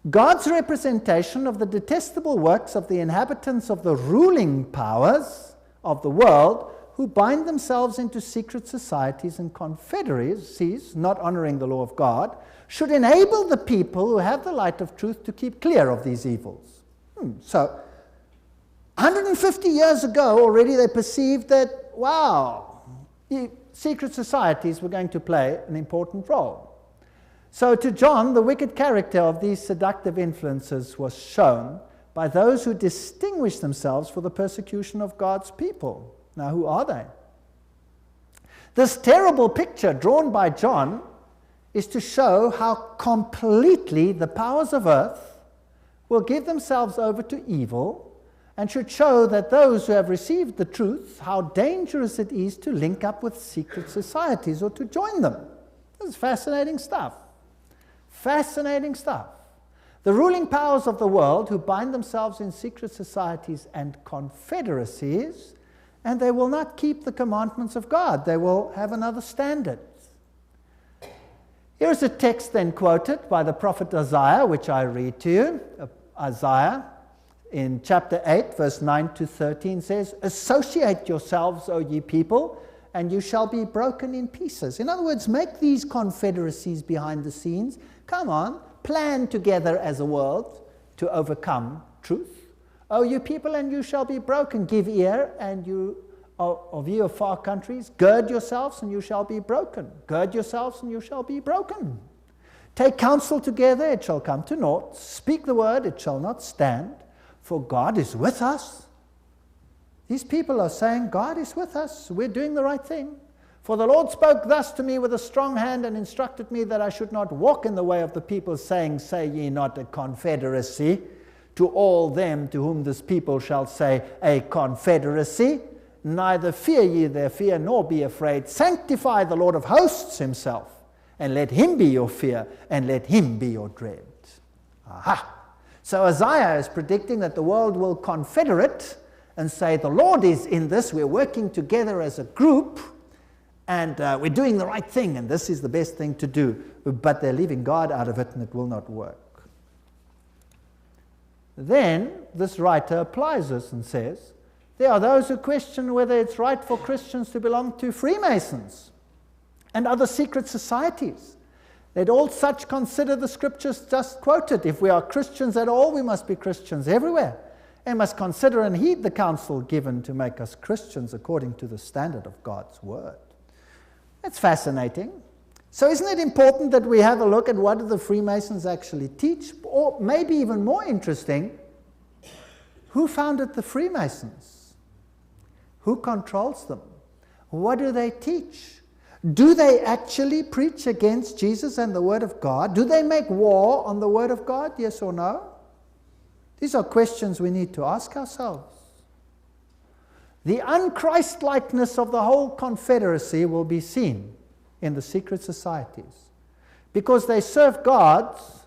God's representation of the detestable works of the inhabitants of the ruling powers of the world who bind themselves into secret societies and confederacies, not honoring the law of God, should enable the people who have the light of truth to keep clear of these evils. So, 150 years ago already they perceived that, wow, secret societies were going to play an important role. So to John, the wicked character of these seductive influences was shown by those who distinguish themselves for the persecution of God's people. Now, who are they? This terrible picture drawn by John is to show how completely the powers of earth will give themselves over to evil, and should show that those who have received the truth, how dangerous it is to link up with secret societies or to join them. This is fascinating stuff. Fascinating stuff. The ruling powers of the world who bind themselves in secret societies and confederacies, and they will not keep the commandments of God. They will have another standard. Here's a text then quoted by the prophet Isaiah, which I read to you. Isaiah in chapter 8, verse 9 to 13 says, "Associate yourselves, O ye people, and you shall be broken in pieces." In other words, make these confederacies behind the scenes. Come on, plan together as a world to overcome truth. O you people, and you shall be broken. Give ear, and you of you of far countries, gird yourselves, and you shall be broken. Gird yourselves, and you shall be broken. Take counsel together, it shall come to naught. Speak the word, it shall not stand. For God is with us. These people are saying, God is with us. We're doing the right thing. For the Lord spoke thus to me with a strong hand and instructed me that I should not walk in the way of the people, saying, Say ye not a confederacy to all them to whom this people shall say a confederacy. Neither fear ye their fear, nor be afraid. Sanctify the Lord of hosts himself, and let him be your fear, and let him be your dread. Aha! So Isaiah is predicting that the world will confederate and say, the Lord is in this, we're working together as a group, and we're doing the right thing, and this is the best thing to do. But they're leaving God out of it, and it will not work. Then this writer applies this and says, there are those who question whether it's right for Christians to belong to Freemasons and other secret societies. Let all such consider the scriptures just quoted. If we are Christians at all, we must be Christians everywhere, and must consider and heed the counsel given to make us Christians according to the standard of God's word. That's fascinating. So isn't it important that we have a look at what do the Freemasons actually teach? Or maybe even more interesting, who founded the Freemasons? Who controls them? What do they teach? Do they actually preach against Jesus and the Word of God? Do they make war on the Word of God, yes or no? These are questions we need to ask ourselves. The unChristlikeness of the whole confederacy will be seen in the secret societies, because they serve gods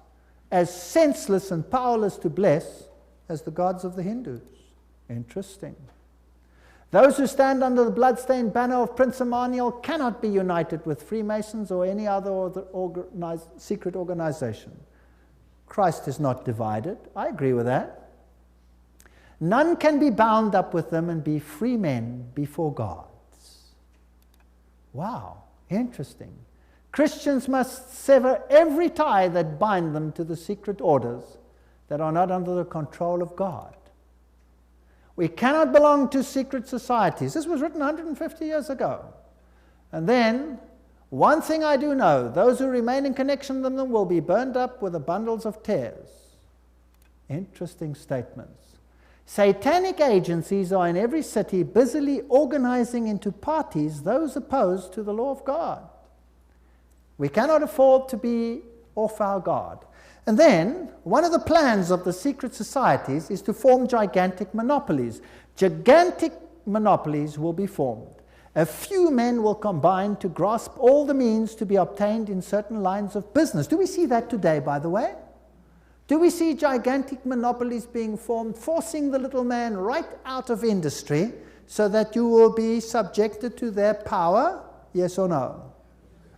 as senseless and powerless to bless as the gods of the Hindus. Interesting. Those who stand under the bloodstained banner of Prince Emmanuel cannot be united with Freemasons or any other secret organization. Christ is not divided. I agree with that. None can be bound up with them and be free men before God. Wow, interesting. Christians must sever every tie that bind them to the secret orders that are not under the control of God. We cannot belong to secret societies. This was written 150 years ago. And then, one thing I do know, those who remain in connection with them will be burned up with the bundles of tares. Interesting statements. Satanic agencies are in every city busily organizing into parties those opposed to the law of God. We cannot afford to be off our guard. And then, one of the plans of the secret societies is to form gigantic monopolies. Gigantic monopolies will be formed. A few men will combine to grasp all the means to be obtained in certain lines of business. Do we see that today, by the way? Do we see gigantic monopolies being formed, forcing the little man right out of industry so that you will be subjected to their power? Yes or no?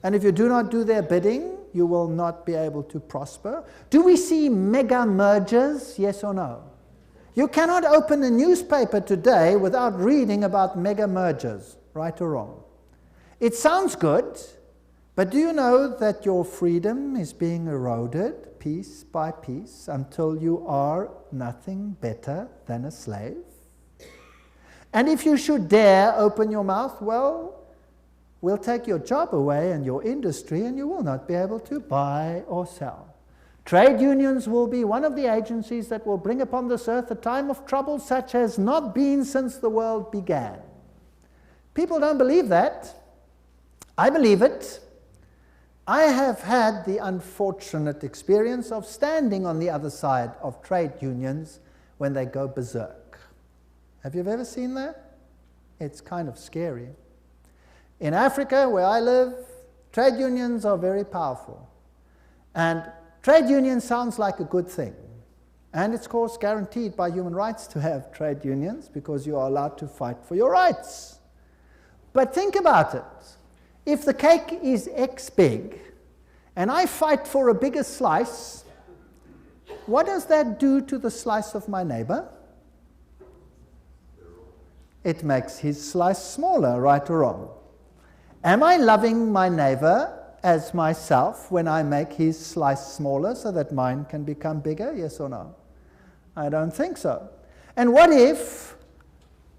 And if you do not do their bidding, you will not be able to prosper. Do we see mega mergers? Yes or no? You cannot open a newspaper today without reading about mega mergers, right or wrong. It sounds good, but do you know that your freedom is being eroded piece by piece until you are nothing better than a slave? And if you should dare open your mouth, well, we'll take your job away and your industry, and you will not be able to buy or sell. Trade unions will be one of the agencies that will bring upon this earth a time of trouble such as not been since the world began. People don't believe that. I believe it. I have had the unfortunate experience of standing on the other side of trade unions when they go berserk. Have you ever seen that? It's kind of scary. In Africa, where I live, trade unions are very powerful. And trade union sounds like a good thing. And it's, of course, guaranteed by human rights to have trade unions because you are allowed to fight for your rights. But think about it. If the cake is X big, and I fight for a bigger slice, what does that do to the slice of my neighbor? It makes his slice smaller, right or wrong? Am I loving my neighbor as myself when I make his slice smaller so that mine can become bigger, yes or no? I don't think so. And what if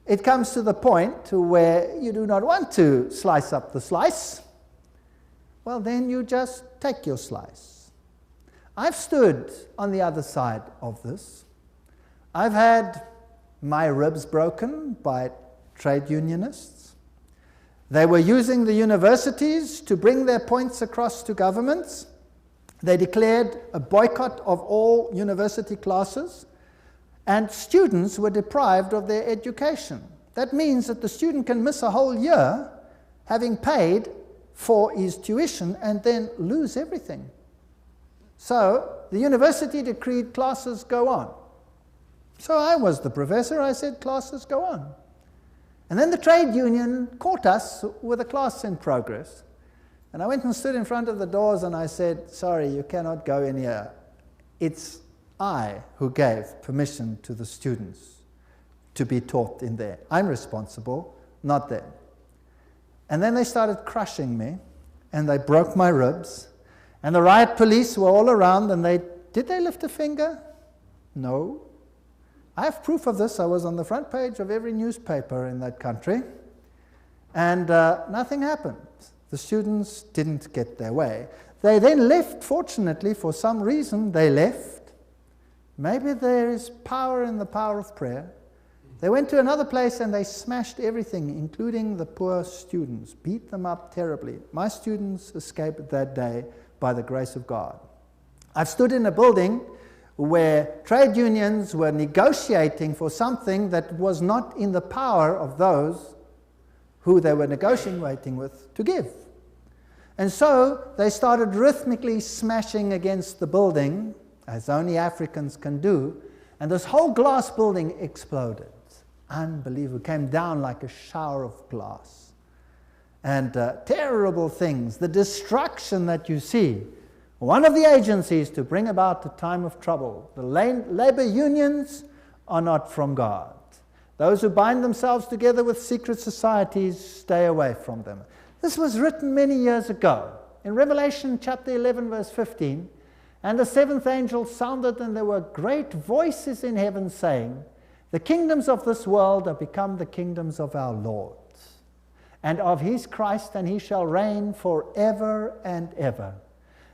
it comes to the point where you do not want to slice up the slice? Well, then you just take your slice. I've stood on the other side of this. I've had my ribs broken by trade unionists. They were using the universities to bring their points across to governments. They declared a boycott of all university classes, and students were deprived of their education. That means that the student can miss a whole year having paid for his tuition and then lose everything. So the university decreed classes go on. So I was the professor. I said classes go on. And then the trade union caught us with a class in progress. And I went and stood in front of the doors and I said, sorry, you cannot go in here. It's I who gave permission to the students to be taught in there. I'm responsible, not them. And then they started crushing me, and they broke my ribs. And the riot police were all around, and did they lift a finger? No. I have proof of this. I was on the front page of every newspaper in that country, and nothing happened. The students didn't get their way. They then left, fortunately, for some reason, they left. Maybe there is power in the power of prayer. They went to another place and they smashed everything, including the poor students, beat them up terribly. My students escaped that day by the grace of God. I've stood in a building where trade unions were negotiating for something that was not in the power of those who they were negotiating with to give. And so they started rhythmically smashing against the building, as only Africans can do, and this whole glass building exploded. Unbelievable. It came down like a shower of glass. And terrible things, the destruction that you see. One of the agencies to bring about the time of trouble. The labor unions are not from God. Those who bind themselves together with secret societies, stay away from them. This was written many years ago. In Revelation chapter 11, verse 15, and the seventh angel sounded, and there were great voices in heaven saying, the kingdoms of this world are become the kingdoms of our Lord, and of his Christ, and he shall reign forever and ever.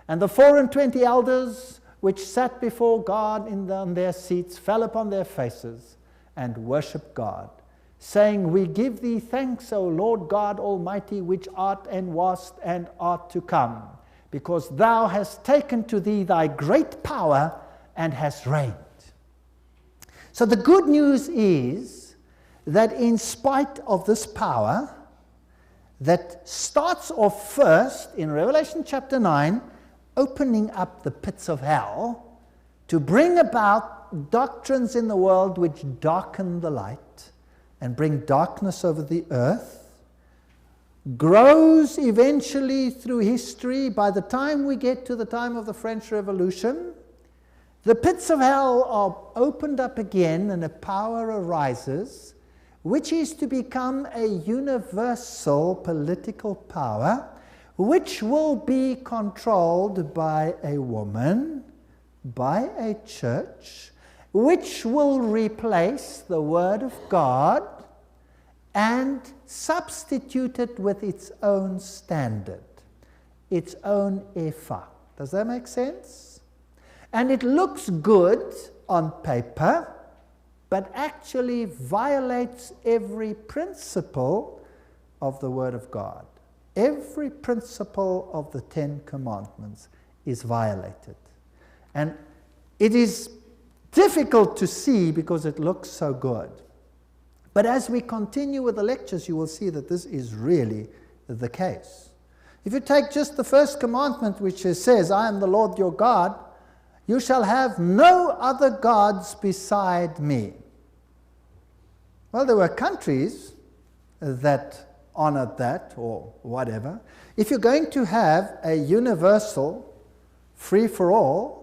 And the 24 elders which sat before God on their seats fell upon their faces and worshipped God, saying, we give thee thanks, O Lord God Almighty, which art and wast and art to come, because thou hast taken to thee thy great power and hast reigned. So the good news is that in spite of this power that starts off first in Revelation chapter 9, opening up the pits of hell to bring about doctrines in the world which darken the light and bring darkness over the earth, grows eventually through history. By the time we get to the time of the French Revolution, the pits of hell are opened up again and a power arises which is to become a universal political power which will be controlled by a woman, by a church, which will replace the Word of God and substitute it with its own standard, its own ephah. Does that make sense? And it looks good on paper, but actually violates every principle of the Word of God. Every principle of the 10 Commandments is violated. And it is difficult to see because it looks so good. But as we continue with the lectures, you will see that this is really the case. If you take just the first commandment, which says, I am the Lord your God, you shall have no other gods beside me. Well, there were countries that honored that or whatever. If you're going to have a universal, free-for-all,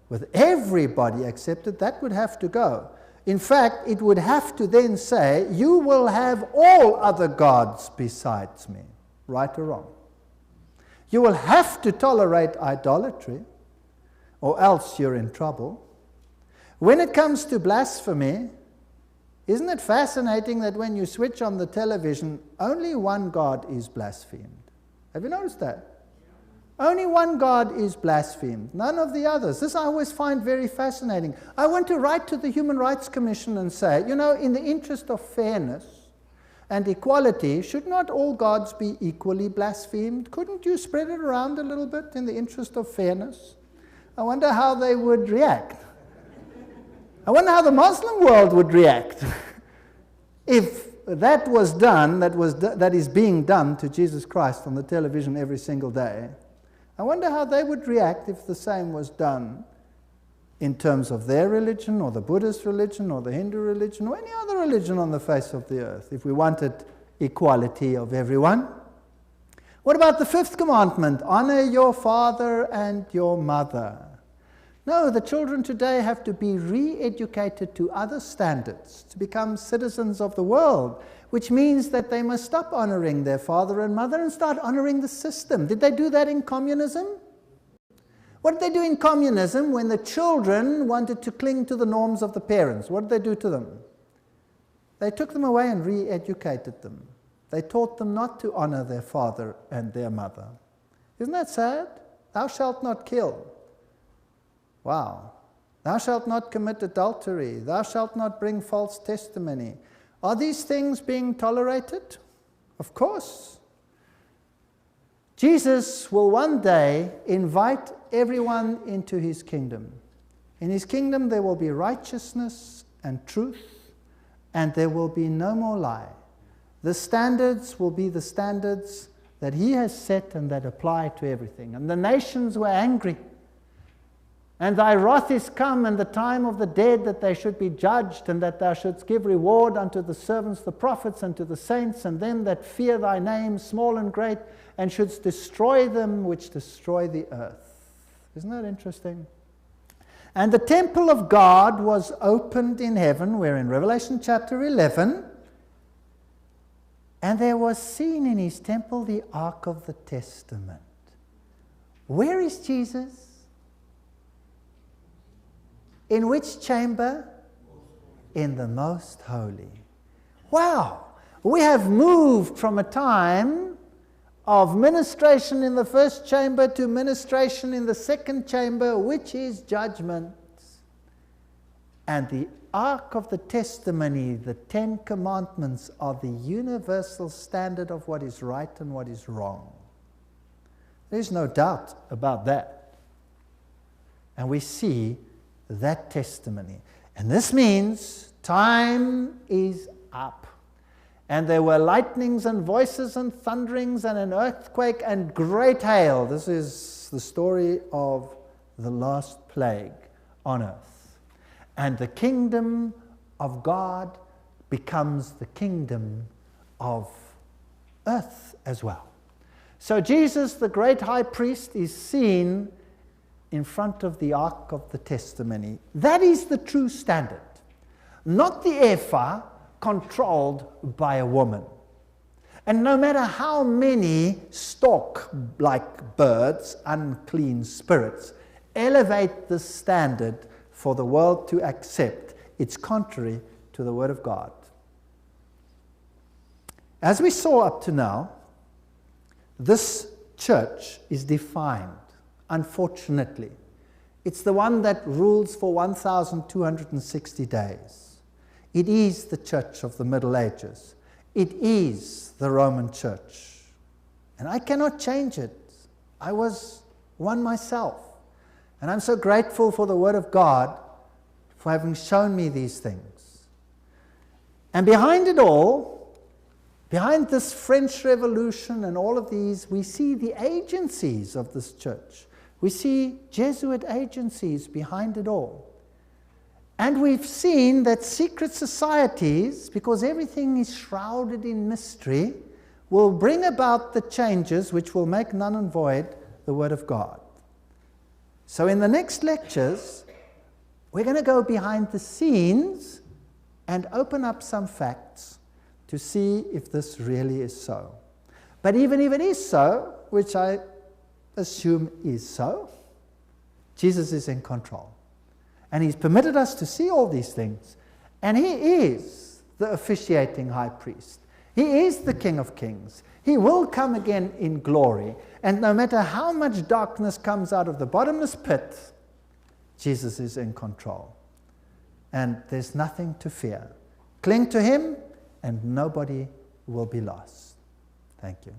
with everybody accepted, that would have to go. In fact, it would have to then say, you will have all other gods besides me, right or wrong. You will have to tolerate idolatry, or else you're in trouble. When it comes to blasphemy, isn't it fascinating that when you switch on the television, only one God is blasphemed? Have you noticed that? Only one God is blasphemed, none of the others. This I always find very fascinating. I want to write to the Human Rights Commission and say, you know, in the interest of fairness and equality, should not all gods be equally blasphemed? Couldn't you spread it around a little bit in the interest of fairness? I wonder how they would react. I wonder how the Muslim world would react if that was done, that is being done to Jesus Christ on the television every single day. I wonder how they would react if the same was done in terms of their religion, or the Buddhist religion, or the Hindu religion, or any other religion on the face of the earth, if we wanted equality of everyone. What about the fifth commandment? Honor your father and your mother. No, the children today have to be re-educated to other standards, to become citizens of the world, which means that they must stop honoring their father and mother and start honoring the system. Did they do that in communism? What did they do in communism when the children wanted to cling to the norms of the parents? What did they do to them? They took them away and re-educated them. They taught them not to honor their father and their mother. Isn't that sad? Thou shalt not kill. Wow. Thou shalt not commit adultery. Thou shalt not bring false testimony. Are these things being tolerated? Of course. Jesus will one day invite everyone into his kingdom. In his kingdom there will be righteousness and truth, and there will be no more lie. The standards will be the standards that he has set and that apply to everything. And the nations were angry. And thy wrath is come, and the time of the dead, that they should be judged, and that thou shouldst give reward unto the servants, the prophets, and to the saints, and them that fear thy name, small and great, and shouldst destroy them which destroy the earth. Isn't that interesting? And the temple of God was opened in heaven, we're in Revelation chapter 11, and there was seen in his temple the Ark of the Testament. Where is Jesus? In which chamber? In the most holy. Wow! We have moved from a time of ministration in the first chamber to ministration in the second chamber, which is judgment. And the Ark of the Testimony, the 10 Commandments, are the universal standard of what is right and what is wrong. There's no doubt about that. And we see that testimony. And this means time is up. And there were lightnings and voices and thunderings and an earthquake and great hail. This is the story of the last plague on earth. And the kingdom of God becomes the kingdom of earth as well. So Jesus, the great high priest, is seen in front of the Ark of the Testimony. That is the true standard. Not the ephah controlled by a woman. And no matter how many stork-like birds, unclean spirits, elevate the standard for the world to accept, it's contrary to the Word of God. As we saw up to now, this church is defined. Unfortunately, it's the one that rules for 1,260 days. It is the church of the Middle Ages. It is the Roman church. And I cannot change it. I was one myself. And I'm so grateful for the Word of God for having shown me these things. And behind it all, behind this French Revolution and all of these, we see the agencies of this church. We see Jesuit agencies behind it all. And we've seen that secret societies, because everything is shrouded in mystery, will bring about the changes which will make null and void the Word of God. So in the next lectures, we're going to go behind the scenes and open up some facts to see if this really is so. But even if it is so, which I assume is so, Jesus is in control. And he's permitted us to see all these things. And he is the officiating high priest. He is the King of Kings. He will come again in glory. And no matter how much darkness comes out of the bottomless pit, Jesus is in control. And there's nothing to fear. Cling to him and nobody will be lost. Thank you.